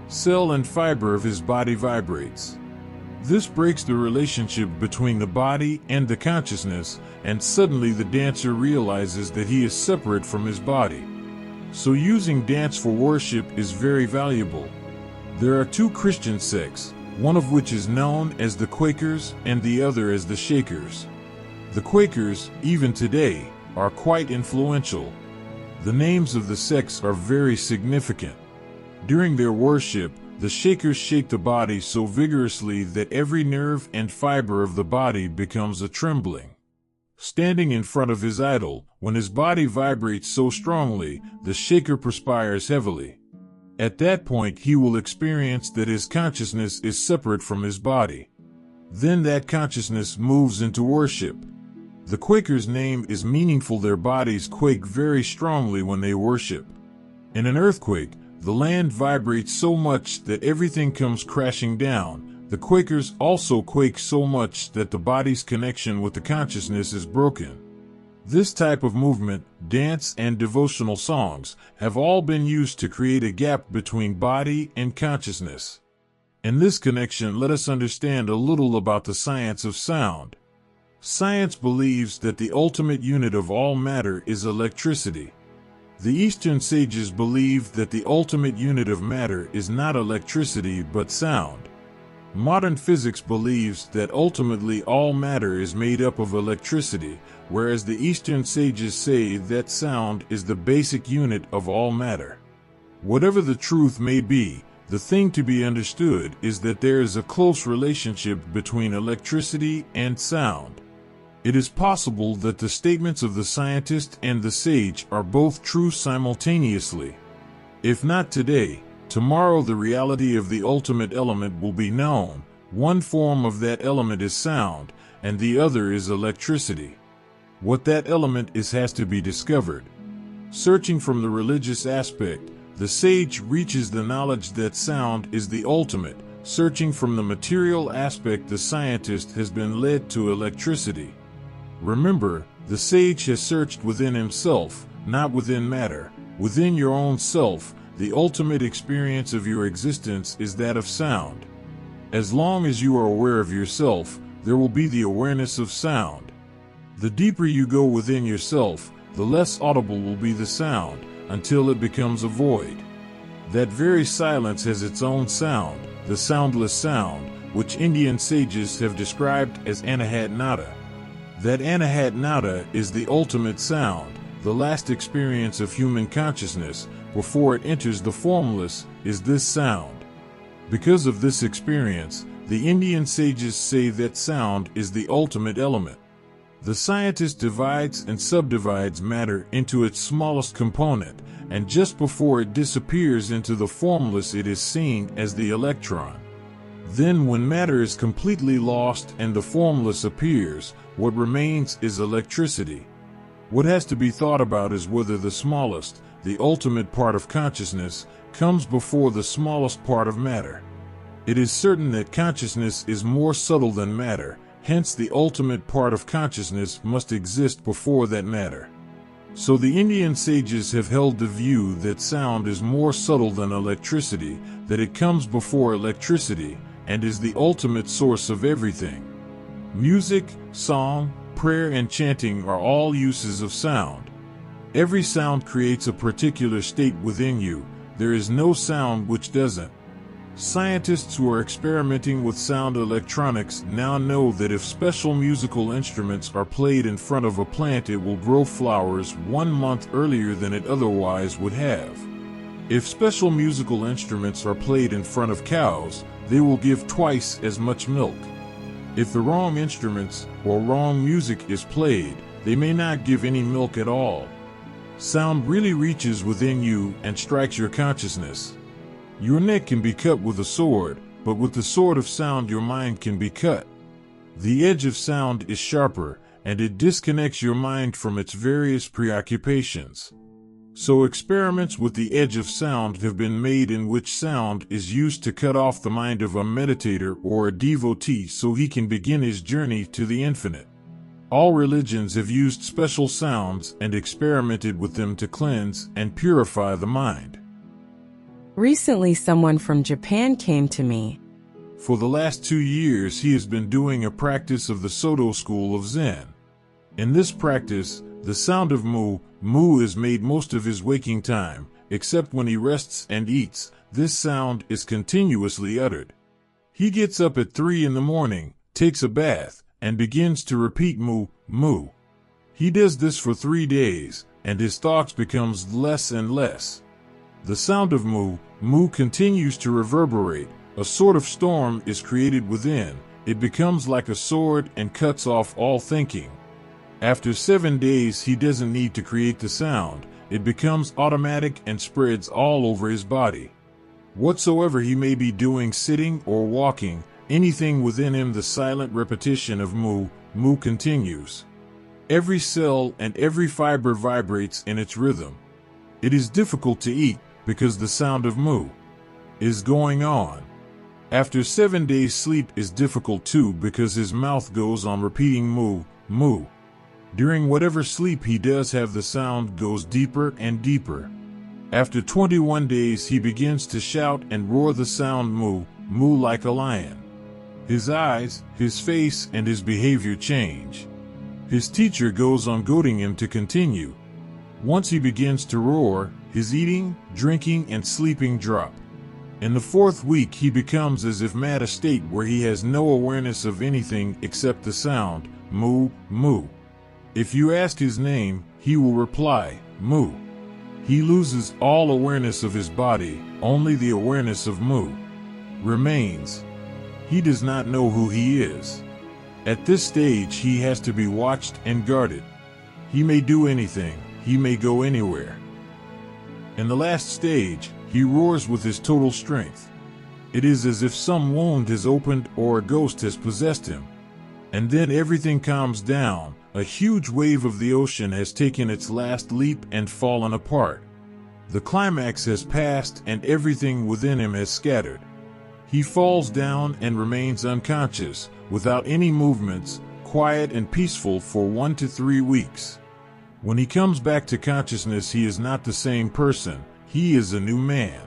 cell and fiber of his body vibrates. This breaks the relationship between the body and the consciousness, and suddenly the dancer realizes that he is separate from his body. So using dance for worship is very valuable. There are two Christian sects, one of which is known as the Quakers and the other as the Shakers. The Quakers, even today, are quite influential. The names of the sects are very significant. During their worship, the Shakers shake the body so vigorously that every nerve and fiber of the body becomes a trembling. Standing in front of his idol, when his body vibrates so strongly, the Shaker perspires heavily. At that point, he will experience that his consciousness is separate from his body. Then that consciousness moves into worship. The Quakers' name is meaningful. Their bodies quake very strongly when they worship. In an earthquake, the land vibrates so much that everything comes crashing down. The Quakers also quake so much that the body's connection with the consciousness is broken. This type of movement, dance, and devotional songs have all been used to create a gap between body and consciousness. In this connection, let us understand a little about the science of sound. Science believes that the ultimate unit of all matter is electricity. The Eastern sages believe that the ultimate unit of matter is not electricity but sound. Modern physics believes that ultimately all matter is made up of electricity, whereas the Eastern sages say that sound is the basic unit of all matter. Whatever the truth may be, the thing to be understood is that there is a close relationship between electricity and sound. It is possible that the statements of the scientist and the sage are both true simultaneously. If not today, tomorrow the reality of the ultimate element will be known. One form of that element is sound, and the other is electricity. What that element is has to be discovered. Searching from the religious aspect, the sage reaches the knowledge that sound is the ultimate. Searching from the material aspect, the scientist has been led to electricity. Remember, the sage has searched within himself, not within matter. Within your own self, the ultimate experience of your existence is that of sound. As long as you are aware of yourself, there will be the awareness of sound. The deeper you go within yourself, the less audible will be the sound, until it becomes a void. That very silence has its own sound, the soundless sound, which Indian sages have described as anahat nada. That anahat nada is the ultimate sound, the last experience of human consciousness, before it enters the formless, is this sound. Because of this experience, the Indian sages say that sound is the ultimate element. The scientist divides and subdivides matter into its smallest component, and just before it disappears into the formless it is seen as the electron. Then when matter is completely lost and the formless appears, what remains is electricity. What has to be thought about is whether the smallest, the ultimate part of consciousness, comes before the smallest part of matter. It is certain that consciousness is more subtle than matter, hence the ultimate part of consciousness must exist before that matter. So the Indian sages have held the view that sound is more subtle than electricity, that it comes before electricity, and is the ultimate source of everything. Music, song, prayer, and chanting are all uses of sound. Every sound creates a particular state within you. There is no sound which doesn't. Scientists who are experimenting with sound electronics now know that if special musical instruments are played in front of a plant, it will grow flowers 1 month earlier than it otherwise would have. If special musical instruments are played in front of cows, they will give twice as much milk. If the wrong instruments or wrong music is played, they may not give any milk at all. Sound really reaches within you and strikes your consciousness. Your neck can be cut with a sword, but with the sword of sound your mind can be cut. The edge of sound is sharper, and it disconnects your mind from its various preoccupations. So experiments with the edge of sound have been made in which sound is used to cut off the mind of a meditator or a devotee so he can begin his journey to the infinite. All religions have used special sounds and experimented with them to cleanse and purify the mind. Recently, someone from Japan came to me. For the last 2 years, he has been doing a practice of the Soto school of Zen. In this practice, the sound of mu is made most of his waking time, except when he rests and eats. This sound is continuously uttered. He gets up at 3 in the morning, takes a bath, and begins to repeat mu. He does this for 3 days, and his thoughts becomes less and less. The sound of mu continues to reverberate. A sort of storm is created within. It becomes like a sword and cuts off all thinking. After 7 days, he doesn't need to create the sound. It becomes automatic and spreads all over his body. Whatsoever he may be doing, sitting or walking, anything within him, the silent repetition of mu continues. Every cell and every fiber vibrates in its rhythm. It is difficult to eat because the sound of mu is going on. After 7 days, sleep is difficult too because his mouth goes on repeating mu. During whatever sleep he does have, the sound goes deeper and deeper. After 21 days, he begins to shout and roar the sound mu like a lion. His eyes, his face, and his behavior change. His teacher goes on goading him to continue. Once he begins to roar, his eating, drinking, and sleeping drop. In the 4th week, he becomes as if mad, a state where he has no awareness of anything except the sound mu. If you ask his name, he will reply, mu. He loses all awareness of his body, only the awareness of mu remains. He does not know who he is. At this stage, he has to be watched and guarded. He may do anything, he may go anywhere. In the last stage, he roars with his total strength. It is as if some wound has opened or a ghost has possessed him. And then everything calms down. A huge wave of the ocean has taken its last leap and fallen apart. The climax has passed and everything within him has scattered. He falls down and remains unconscious, without any movements, quiet and peaceful for 1 to 3 weeks. When he comes back to consciousness, he is not the same person. He is a new man.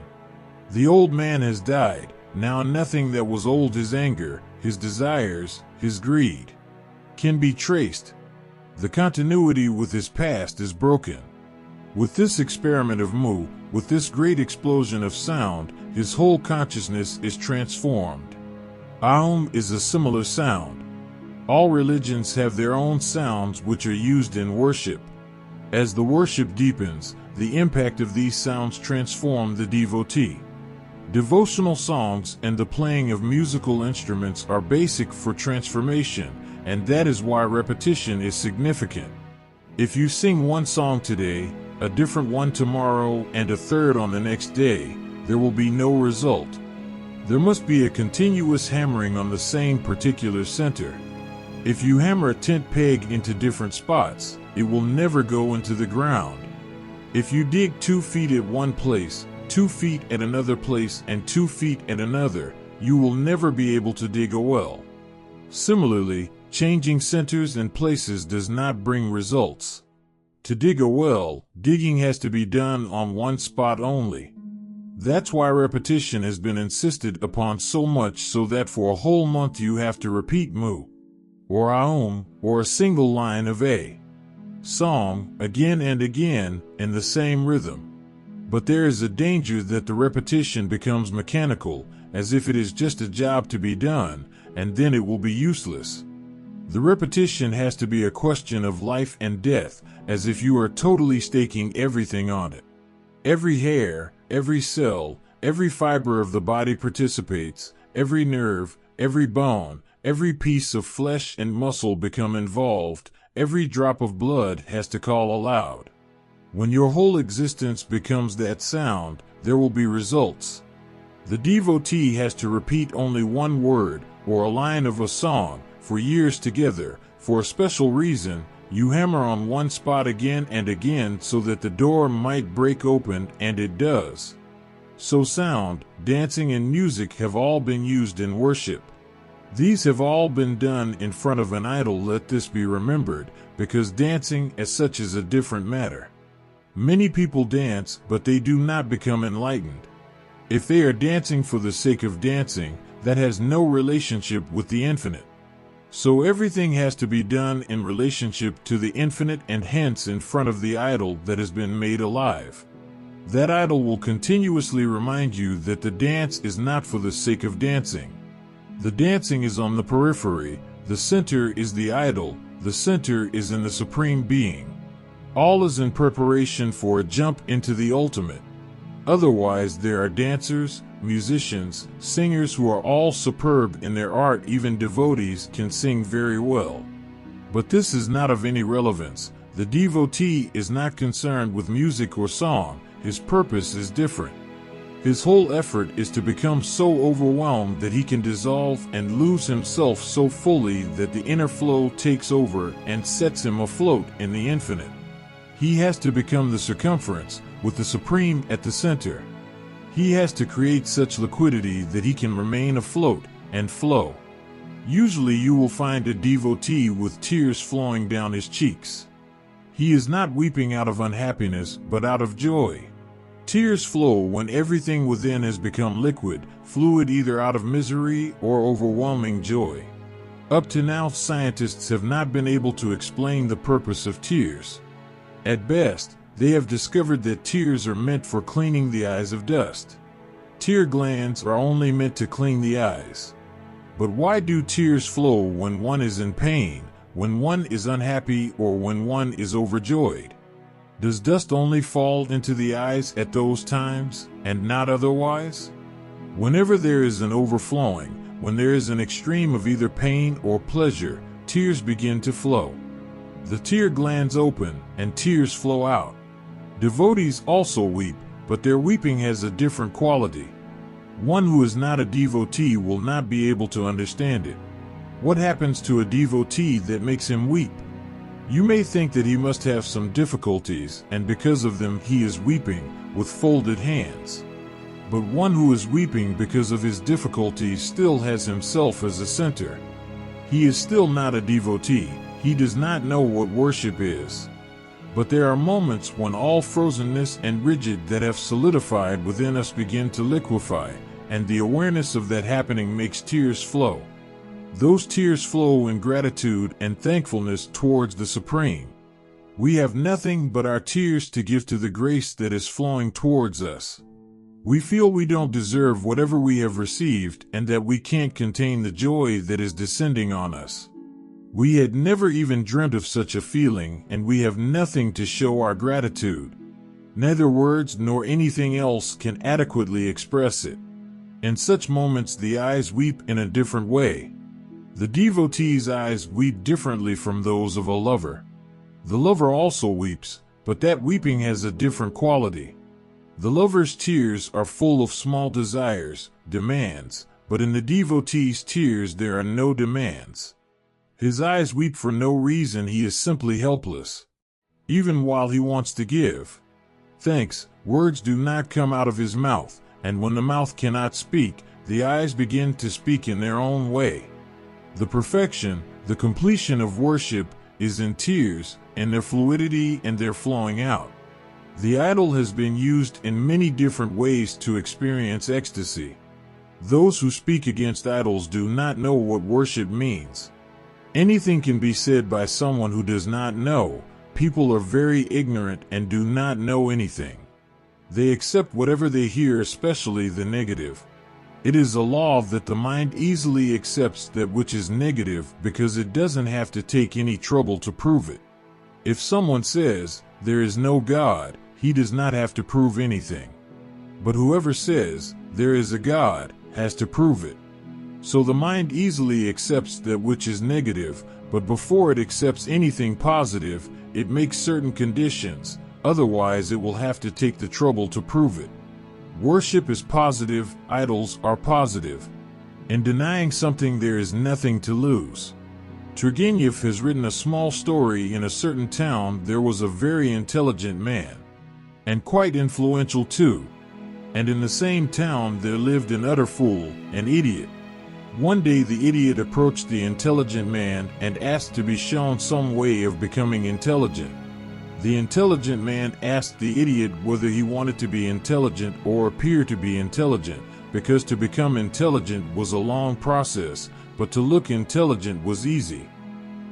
The old man has died. Now nothing that was old, his anger, his desires, his greed, can be traced. The continuity with his past is broken. With this experiment of Mu, with this great explosion of sound, his whole consciousness is transformed. Aum is a similar sound. All religions have their own sounds which are used in worship. As the worship deepens, the impact of these sounds transform the devotee. Devotional songs and the playing of musical instruments are basic for transformation, and that is why repetition is significant. If you sing one song today, a different one tomorrow, and a third on the next day, there will be no result. There must be a continuous hammering on the same particular center. If you hammer a tent peg into different spots, it will never go into the ground. If you dig 2 feet at one place, 2 feet at another place, and 2 feet at another, you will never be able to dig a well. Similarly, changing centers and places does not bring results. To dig a well, digging has to be done on one spot only. That's why repetition has been insisted upon so much, so that for a whole month you have to repeat Mu, or Aum, or a single line of a song, again and again, in the same rhythm. But there is a danger that the repetition becomes mechanical, as if it is just a job to be done, and then it will be useless. The repetition has to be a question of life and death, as if you are totally staking everything on it. Every hair, every cell, every fiber of the body participates, every nerve, every bone, every piece of flesh and muscle become involved, every drop of blood has to call aloud. When your whole existence becomes that sound, there will be results. The devotee has to repeat only one word, or a line of a song, for years together. For a special reason, you hammer on one spot again and again so that the door might break open, and it does. So sound, dancing, and music have all been used in worship. These have all been done in front of an idol. Let this be remembered, because dancing as such is a different matter. Many people dance, but they do not become enlightened. If they are dancing for the sake of dancing, that has no relationship with the infinite. So everything has to be done in relationship to the infinite, and hence in front of the idol that has been made alive. That idol will continuously remind you that the dance is not for the sake of dancing. The dancing is on the periphery, the center is the idol, the center is in the Supreme Being. All is in preparation for a jump into the ultimate. Otherwise, there are dancers, musicians, singers who are all superb in their art. Even devotees can sing very well. But this is not of any relevance. The devotee is not concerned with music or song. His purpose is different. His whole effort is to become so overwhelmed that he can dissolve and lose himself so fully that the inner flow takes over and sets him afloat in the infinite. He has to become the circumference, with the Supreme at the center. He has to create such liquidity that he can remain afloat and flow. Usually you will find a devotee with tears flowing down his cheeks. He is not weeping out of unhappiness, but out of joy. Tears flow when everything within has become liquid, fluid, either out of misery or overwhelming joy. Up to now, scientists have not been able to explain the purpose of tears. At best, they have discovered that tears are meant for cleaning the eyes of dust. Tear glands are only meant to clean the eyes. But why do tears flow when one is in pain, when one is unhappy, or when one is overjoyed? Does dust only fall into the eyes at those times, and not otherwise? Whenever there is an overflowing, when there is an extreme of either pain or pleasure, tears begin to flow. The tear glands open, and tears flow out. Devotees also weep, but their weeping has a different quality. One who is not a devotee will not be able to understand it. What happens to a devotee that makes him weep? You may think that he must have some difficulties, and because of them he is weeping, with folded hands. But one who is weeping because of his difficulties still has himself as a center. He is still not a devotee. He does not know what worship is. But there are moments when all frozenness and rigid that have solidified within us begin to liquefy, and the awareness of that happening makes tears flow. Those tears flow in gratitude and thankfulness towards the Supreme. We have nothing but our tears to give to the grace that is flowing towards us. We feel we don't deserve whatever we have received and that we can't contain the joy that is descending on us. We had never even dreamt of such a feeling, and we have nothing to show our gratitude. Neither words nor anything else can adequately express it. In such moments, the eyes weep in a different way. The devotee's eyes weep differently from those of a lover. The lover also weeps, but that weeping has a different quality. The lover's tears are full of small desires, demands, but in the devotee's tears there are no demands. His eyes weep for no reason, he is simply helpless. Even while he wants to give thanks, words do not come out of his mouth, and when the mouth cannot speak, the eyes begin to speak in their own way. The perfection, the completion of worship, is in tears, and their fluidity and their flowing out. The idol has been used in many different ways to experience ecstasy. Those who speak against idols do not know what worship means. Anything can be said by someone who does not know. People are very ignorant and do not know anything. They accept whatever they hear, especially the negative. It is a law that the mind easily accepts that which is negative because it doesn't have to take any trouble to prove it. If someone says, "There is no God," he does not have to prove anything. But whoever says, "There is a God," has to prove it. So the mind easily accepts that which is negative, but before it accepts anything positive, it makes certain conditions, otherwise it will have to take the trouble to prove it. Worship is positive, idols are positive. In denying something there is nothing to lose. Turgenev has written a small story. In a certain town there was a very intelligent man, and quite influential too. And in the same town there lived an utter fool, an idiot. One day the idiot approached the intelligent man and asked to be shown some way of becoming intelligent. The intelligent man asked the idiot whether he wanted to be intelligent or appear to be intelligent, because to become intelligent was a long process, but to look intelligent was easy.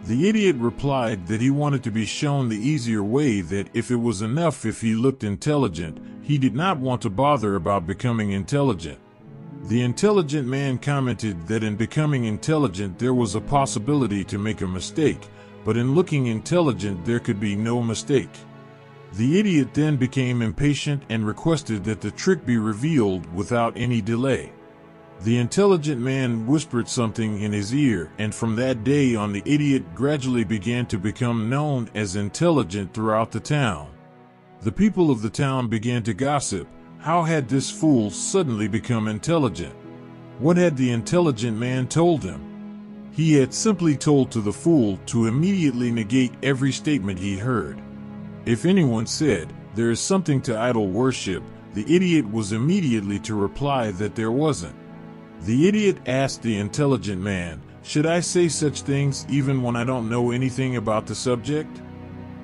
The idiot replied that he wanted to be shown the easier way, that if it was enough if he looked intelligent, he did not want to bother about becoming intelligent. The intelligent man commented that in becoming intelligent there was a possibility to make a mistake, but in looking intelligent there could be no mistake. The idiot then became impatient and requested that the trick be revealed without any delay. The intelligent man whispered something in his ear, and from that day on the idiot gradually began to become known as intelligent throughout the town. The people of the town began to gossip. How had this fool suddenly become intelligent? What had the intelligent man told him? He had simply told to the fool to immediately negate every statement he heard. If anyone said, "There is something to idol worship," the idiot was immediately to reply that there wasn't. The idiot asked the intelligent man, "Should I say such things even when I don't know anything about the subject?"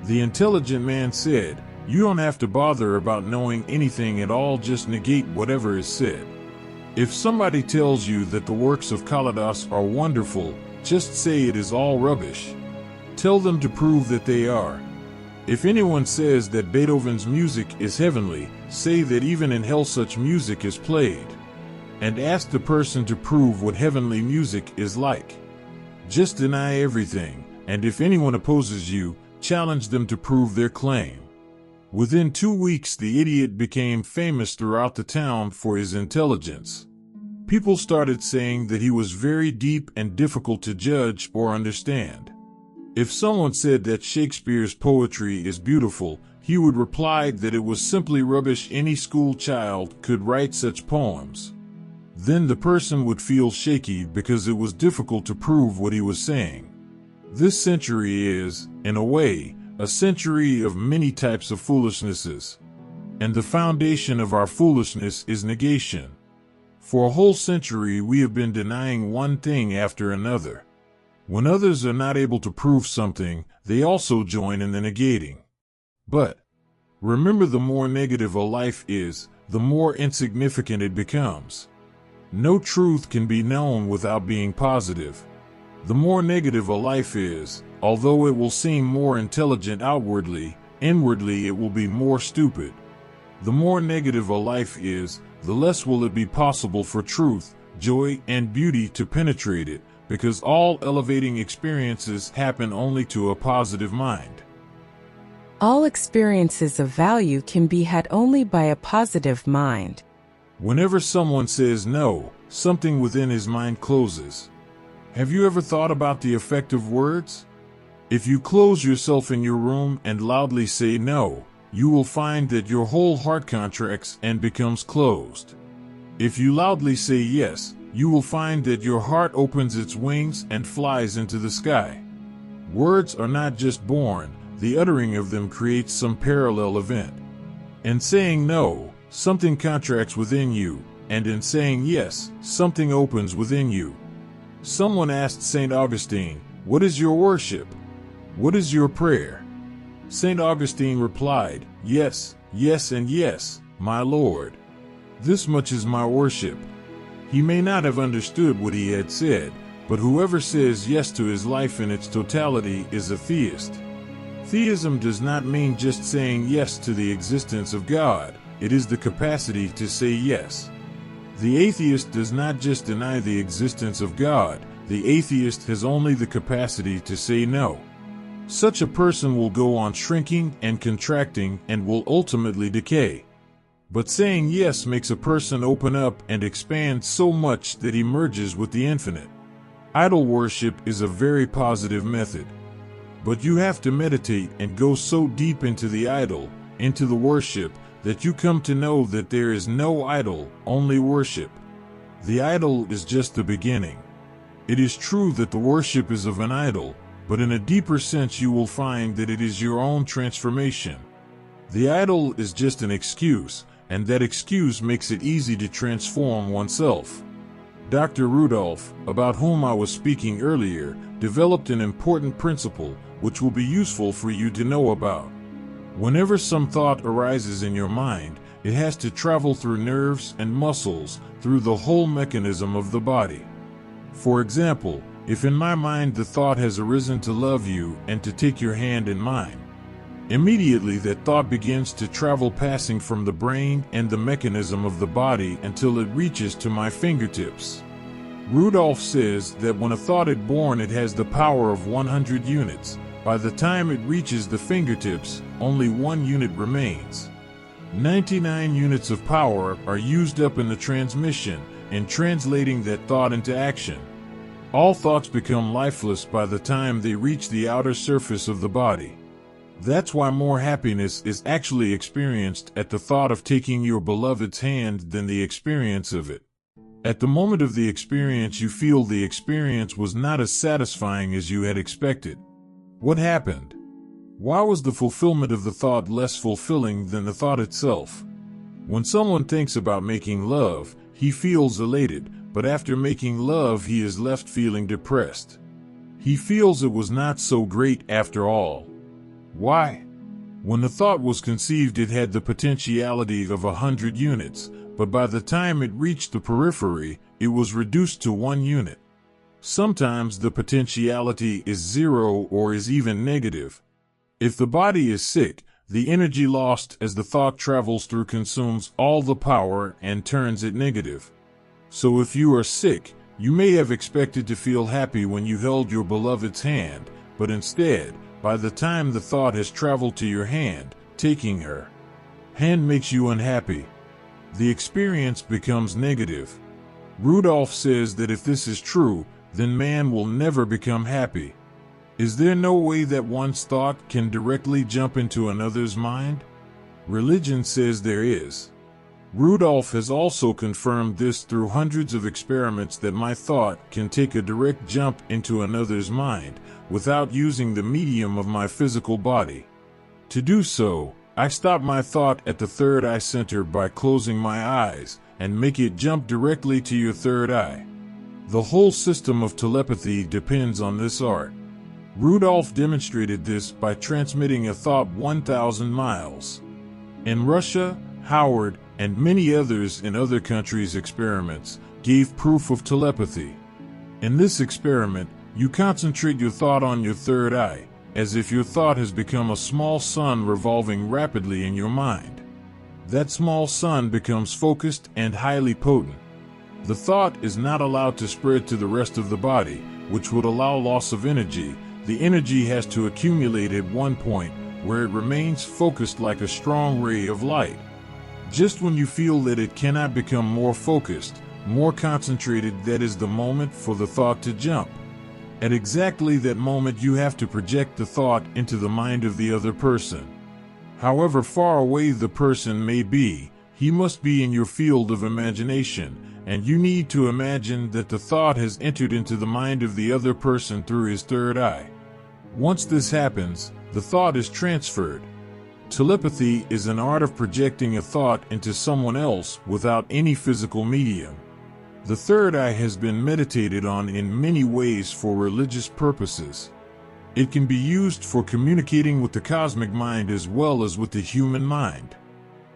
The intelligent man said, "You don't have to bother about knowing anything at all, just negate whatever is said. If somebody tells you that the works of Kalidas are wonderful, just say it is all rubbish. Tell them to prove that they are. If anyone says that Beethoven's music is heavenly, say that even in hell such music is played. And ask the person to prove what heavenly music is like. Just deny everything, and if anyone opposes you, challenge them to prove their claim." Within 2 weeks the idiot became famous throughout the town for his intelligence. People started saying that he was very deep and difficult to judge or understand. If someone said that Shakespeare's poetry is beautiful, he would reply that it was simply rubbish. Any school child could write such poems. Then the person would feel shaky because it was difficult to prove what he was saying. This century is, in a way, a century of many types of foolishnesses. And the foundation of our foolishness is negation. For a whole century we have been denying one thing after another. When others are not able to prove something, they also join in the negating. But remember, the more negative a life is, the more insignificant it becomes. No truth can be known without being positive. The more negative a life is, Although it will seem more intelligent outwardly, inwardly it will be more stupid. The more negative a life is, the less will it be possible for truth, joy, and beauty to penetrate it, because all elevating experiences happen only to a positive mind. All experiences of value can be had only by a positive mind. Whenever someone says no, something within his mind closes. Have you ever thought about the effect of words? If you close yourself in your room and loudly say no, you will find that your whole heart contracts and becomes closed. If you loudly say yes, you will find that your heart opens its wings and flies into the sky. Words are not just born, the uttering of them creates some parallel event. In saying no, something contracts within you, and in saying yes, something opens within you. Someone asked St. Augustine, "What is your worship? What is your prayer?" St. Augustine replied, "Yes, yes, and yes, my Lord. This much is my worship." He may not have understood what he had said, but whoever says yes to his life in its totality is a theist. Theism does not mean just saying yes to the existence of God, it is the capacity to say yes. The atheist does not just deny the existence of God, the atheist has only the capacity to say no. Such a person will go on shrinking and contracting and will ultimately decay. But saying yes makes a person open up and expand so much that he merges with the infinite. Idol worship is a very positive method. But you have to meditate and go so deep into the idol, into the worship, that you come to know that there is no idol, only worship. The idol is just the beginning. It is true that the worship is of an idol, but in a deeper sense you will find that it is your own transformation. The idol is just an excuse, and that excuse makes it easy to transform oneself. Dr. Rudolf, about whom I was speaking earlier, developed an important principle which will be useful for you to know about. Whenever some thought arises in your mind, it has to travel through nerves and muscles, through the whole mechanism of the body. For example, if in my mind the thought has arisen to love you and to take your hand in mine, immediately that thought begins to travel, passing from the brain and the mechanism of the body until it reaches to my fingertips. Rudolf says that when a thought is born, it has the power of 100 units. By the time it reaches the fingertips, only 1 unit remains. 99 units of power are used up in the transmission, in translating that thought into action. All thoughts become lifeless by the time they reach the outer surface of the body. That's why more happiness is actually experienced at the thought of taking your beloved's hand than the experience of it. At the moment of the experience, you feel the experience was not as satisfying as you had expected. What happened? Why was the fulfillment of the thought less fulfilling than the thought itself? When someone thinks about making love, he feels elated, but after making love he is left feeling depressed. He feels it was not so great after all. Why? When the thought was conceived, it had the potentiality of 100 units, but by the time it reached the periphery, it was reduced to 1 unit. Sometimes the potentiality is 0 or is even negative. If the body is sick, the energy lost as the thought travels through consumes all the power and turns it negative. So if you are sick, you may have expected to feel happy when you held your beloved's hand, but instead, by the time the thought has traveled to your hand, taking her hand makes you unhappy. The experience becomes negative. Rudolf says that if this is true, then man will never become happy. Is there no way that one's thought can directly jump into another's mind? Religion says there is. Rudolf has also confirmed this through hundreds of experiments that my thought can take a direct jump into another's mind without using the medium of my physical body. To do so, I stop my thought at the third eye center by closing my eyes and make it jump directly to your third eye. The whole system of telepathy depends on this art. Rudolf demonstrated this by transmitting a thought 1,000 miles. In Russia, Howard, and many others in other countries' experiments gave proof of telepathy. In this experiment, You concentrate your thought on your third eye, as if your thought has become a small sun revolving rapidly in your mind. That small sun becomes focused and highly potent. The thought is not allowed to spread to the rest of the body, which would allow loss of energy. The energy has to accumulate at one point, where it remains focused like a strong ray of light. Just when you feel that it cannot become more focused, more concentrated, that is the moment for the thought to jump. At exactly that moment, you have to project the thought into the mind of the other person. However far away the person may be, he must be in your field of imagination, and you need to imagine that the thought has entered into the mind of the other person through his third eye. Once this happens, the thought is transferred. Telepathy is an art of projecting a thought into someone else without any physical medium. The third eye has been meditated on in many ways for religious purposes. It can be used for communicating with the cosmic mind as well as with the human mind.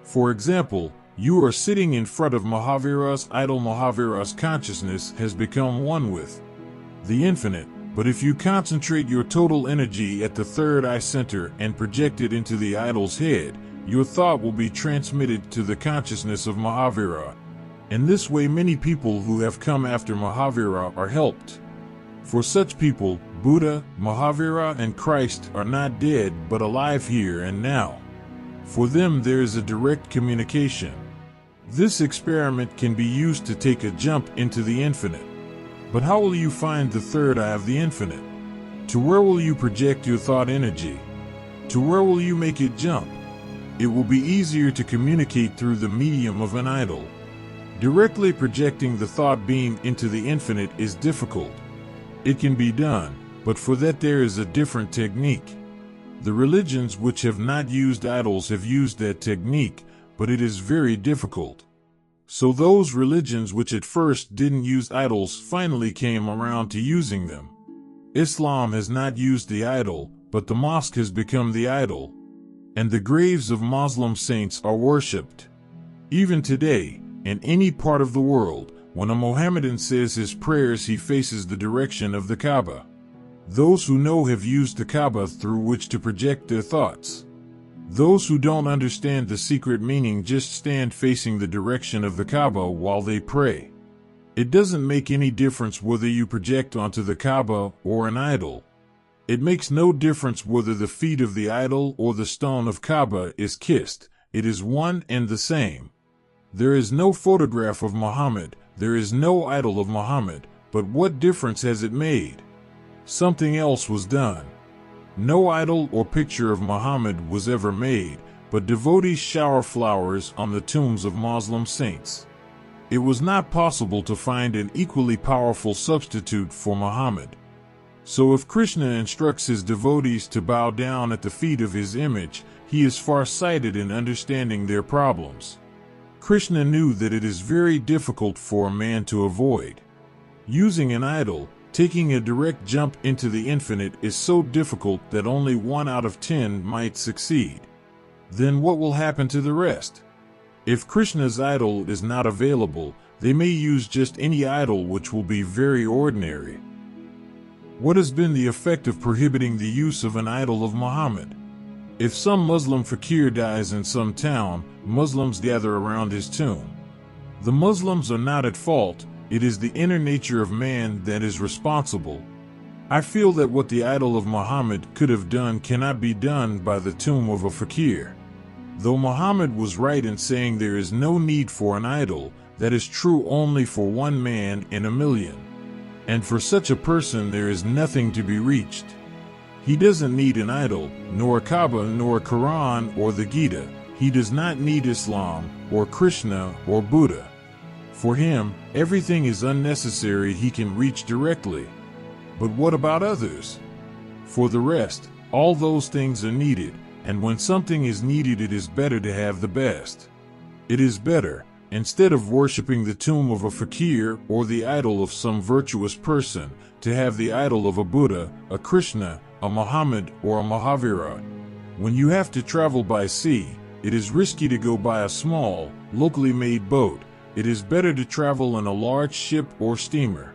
For example, you are sitting in front of Mahavira's idol. Mahavira's consciousness has become one with the infinite, but if you concentrate your total energy at the third eye center and project it into the idol's head, your thought will be transmitted to the consciousness of Mahavira. In this way, many people who have come after Mahavira are helped. For such people, Buddha, Mahavira, and Christ are not dead but alive here and now. For them, there is a direct communication. This experiment can be used to take a jump into the infinite. But how will you find the third eye of the infinite? To where will you project your thought energy? To where will you make it jump? It will be easier to communicate through the medium of an idol. Directly projecting the thought beam into the infinite is difficult. It can be done, but for that there is a different technique. The religions which have not used idols have used that technique, but it is very difficult. So those religions which at first didn't use idols finally came around to using them. Islam has not used the idol, but the mosque has become the idol. And the graves of Muslim saints are worshipped. Even today, in any part of the world, when a Mohammedan says his prayers, he faces the direction of the Kaaba. Those who know have used the Kaaba through which to project their thoughts. Those who don't understand the secret meaning just stand facing the direction of the Kaaba while they pray. It doesn't make any difference whether you project onto the Kaaba or an idol. It makes no difference whether the feet of the idol or the stone of Kaaba is kissed. It is one and the same. There is no photograph of Muhammad, there is no idol of Muhammad, but what difference has it made? Something else was done. No idol or picture of Muhammad was ever made, but devotees shower flowers on the tombs of Muslim saints. It was not possible to find an equally powerful substitute for Muhammad. So if Krishna instructs his devotees to bow down at the feet of his image, he is far-sighted in understanding their problems. Krishna knew that it is very difficult for a man to avoid. Using an idol, taking a direct jump into the infinite is so difficult that only 1 out of 10 might succeed. Then what will happen to the rest? If Krishna's idol is not available, they may use just any idol, which will be very ordinary. What has been the effect of prohibiting the use of an idol of Muhammad? If some Muslim fakir dies in some town, Muslims gather around his tomb. The Muslims are not at fault. It is the inner nature of man that is responsible. I feel that what the idol of Muhammad could have done cannot be done by the tomb of a fakir. Though Muhammad was right in saying there is no need for an idol, that is true only for one man in a million. And for such a person there is nothing to be reached. He doesn't need an idol, nor a Kaaba, nor a Quran or the Gita. He does not need Islam, or Krishna, or Buddha. For him, everything is unnecessary. He can reach directly. But what about others? For the rest, all those things are needed, and when something is needed, it is better to have the best. It is better, instead of worshiping the tomb of a fakir or the idol of some virtuous person, to have the idol of a Buddha, a Krishna, a Muhammad, or a Mahavira. When you have to travel by sea, it is risky to go by a small, locally made boat. It is better to travel in a large ship or steamer.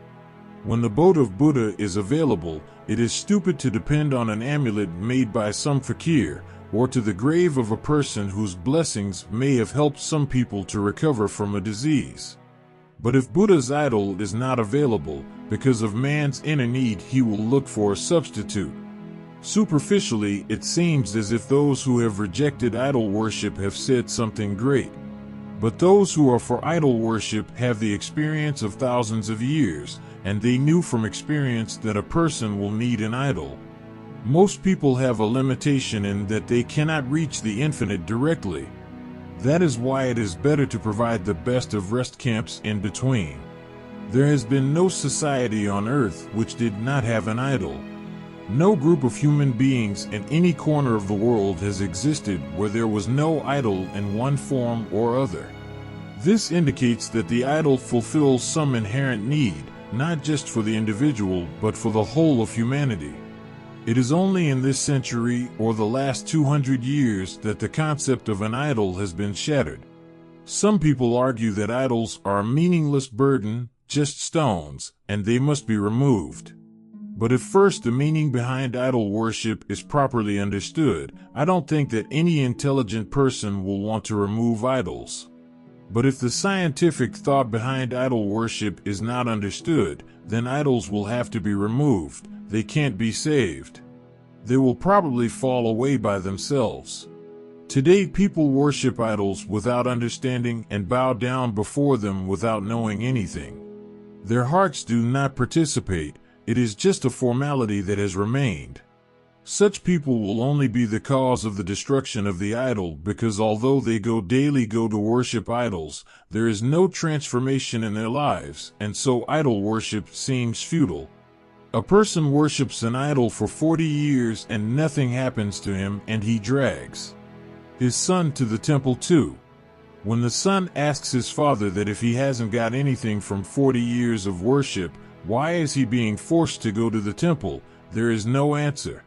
When the boat of Buddha is available, it is stupid to depend on an amulet made by some fakir, or to the grave of a person whose blessings may have helped some people to recover from a disease. But if Buddha's idol is not available, because of man's inner need, he will look for a substitute. Superficially, it seems as if those who have rejected idol worship have said something great. But those who are for idol worship have the experience of thousands of years, and they knew from experience that a person will need an idol. Most people have a limitation in that they cannot reach the infinite directly. That is why it is better to provide the best of rest camps in between. There has been no society on earth which did not have an idol. No group of human beings in any corner of the world has existed where there was no idol in one form or other. This indicates that the idol fulfills some inherent need, not just for the individual, but for the whole of humanity. It is only in this century or the last 200 years that the concept of an idol has been shattered. Some people argue that idols are a meaningless burden, just stones, and they must be removed. But if first the meaning behind idol worship is properly understood, I don't think that any intelligent person will want to remove idols. But if the scientific thought behind idol worship is not understood, then idols will have to be removed. They can't be saved. They will probably fall away by themselves. Today people worship idols without understanding and bow down before them without knowing anything. Their hearts do not participate. It is just a formality that has remained. Such people will only be the cause of the destruction of the idol, because although they daily go to worship idols, there is no transformation in their lives, and so idol worship seems futile. A person worships an idol for 40 years and nothing happens to him, and he drags his son to the temple too. When the son asks his father that if he hasn't got anything from 40 years of worship, why is he being forced to go to the temple, there is no answer.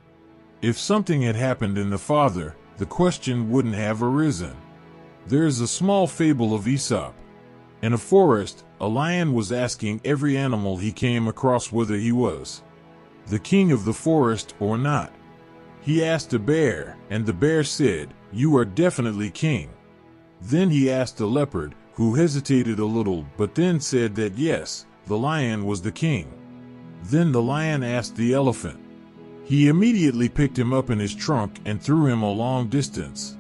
If something had happened in the father, the question wouldn't have arisen. There is a small fable of Aesop. In a forest, a lion was asking every animal he came across whether he was the king of the forest or not. He asked a bear, and the bear said, "You are definitely king." Then he asked a leopard, who hesitated a little but then said that yes, the lion was the king. Then the lion asked the elephant. He immediately picked him up in his trunk and threw him a long distance.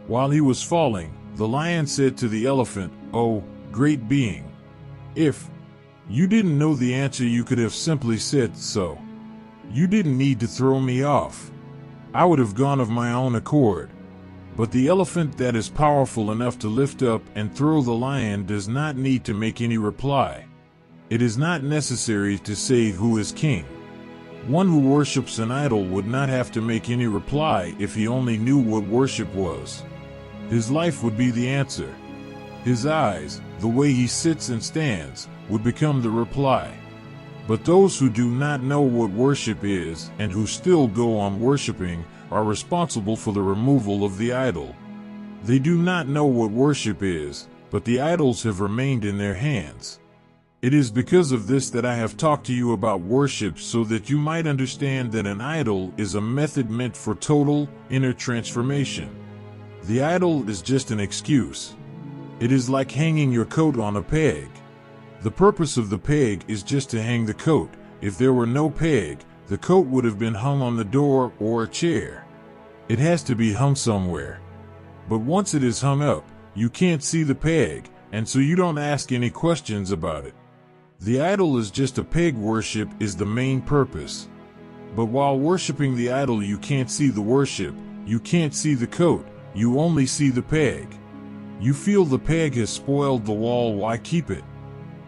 While he was falling, the lion said to the elephant, "Oh, great being, if you didn't know the answer, you could have simply said so. You didn't need to throw me off. I would have gone of my own accord." But the elephant that is powerful enough to lift up and throw the lion does not need to make any reply. It is not necessary to say who is king. One who worships an idol would not have to make any reply if he only knew what worship was. His life would be the answer. His eyes, the way he sits and stands, would become the reply. But those who do not know what worship is and who still go on worshiping are responsible for the removal of the idol. They do not know what worship is, but the idols have remained in their hands. It is because of this that I have talked to you about worship, so that you might understand that an idol is a method meant for total, inner transformation. The idol is just an excuse. It is like hanging your coat on a peg. The purpose of the peg is just to hang the coat. If there were no peg, the coat would have been hung on the door or a chair. It has to be hung somewhere. But once it is hung up, you can't see the peg, and so you don't ask any questions about it. The idol is just a peg. Worship is the main purpose. But while worshiping the idol, you can't see the worship, you can't see the coat, you only see the peg. You feel the peg has spoiled the wall, why keep it?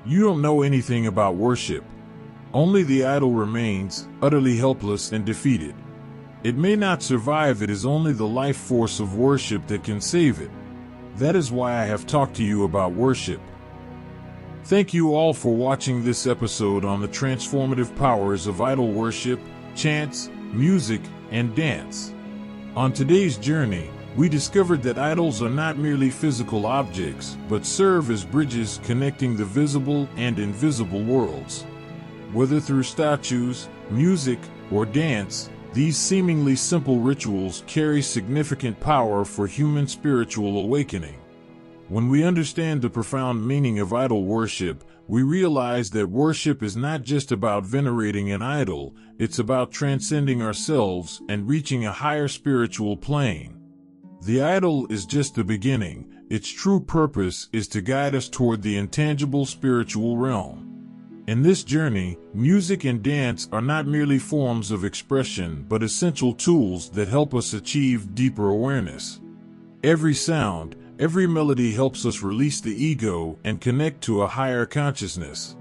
You don't know anything about worship. Only the idol remains, utterly helpless and defeated. It may not survive, it is only the life force of worship that can save it. That is why I have talked to you about worship. Thank you all for watching this episode on the transformative powers of idol worship, chants, music, and dance. On today's journey, we discovered that idols are not merely physical objects, but serve as bridges connecting the visible and invisible worlds. Whether through statues, music, or dance, these seemingly simple rituals carry significant power for human spiritual awakening. When we understand the profound meaning of idol worship, we realize that worship is not just about venerating an idol, it's about transcending ourselves and reaching a higher spiritual plane. The idol is just the beginning. Its true purpose is to guide us toward the intangible spiritual realm. In this journey, music and dance are not merely forms of expression but essential tools that help us achieve deeper awareness. Every sound, every melody helps us release the ego and connect to a higher consciousness.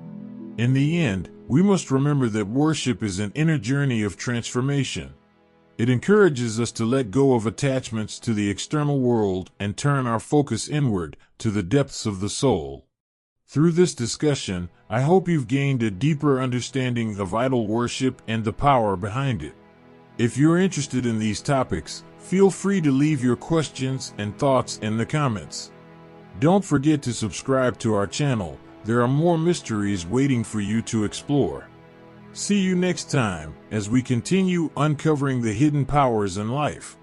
In the end, we must remember that worship is an inner journey of transformation. It encourages us to let go of attachments to the external world and turn our focus inward to the depths of the soul. Through this discussion, I hope you've gained a deeper understanding of idol worship and the power behind it. If you're interested in these topics, feel free to leave your questions and thoughts in the comments. Don't forget to subscribe to our channel. There are more mysteries waiting for you to explore. See you next time as we continue uncovering the hidden powers in life.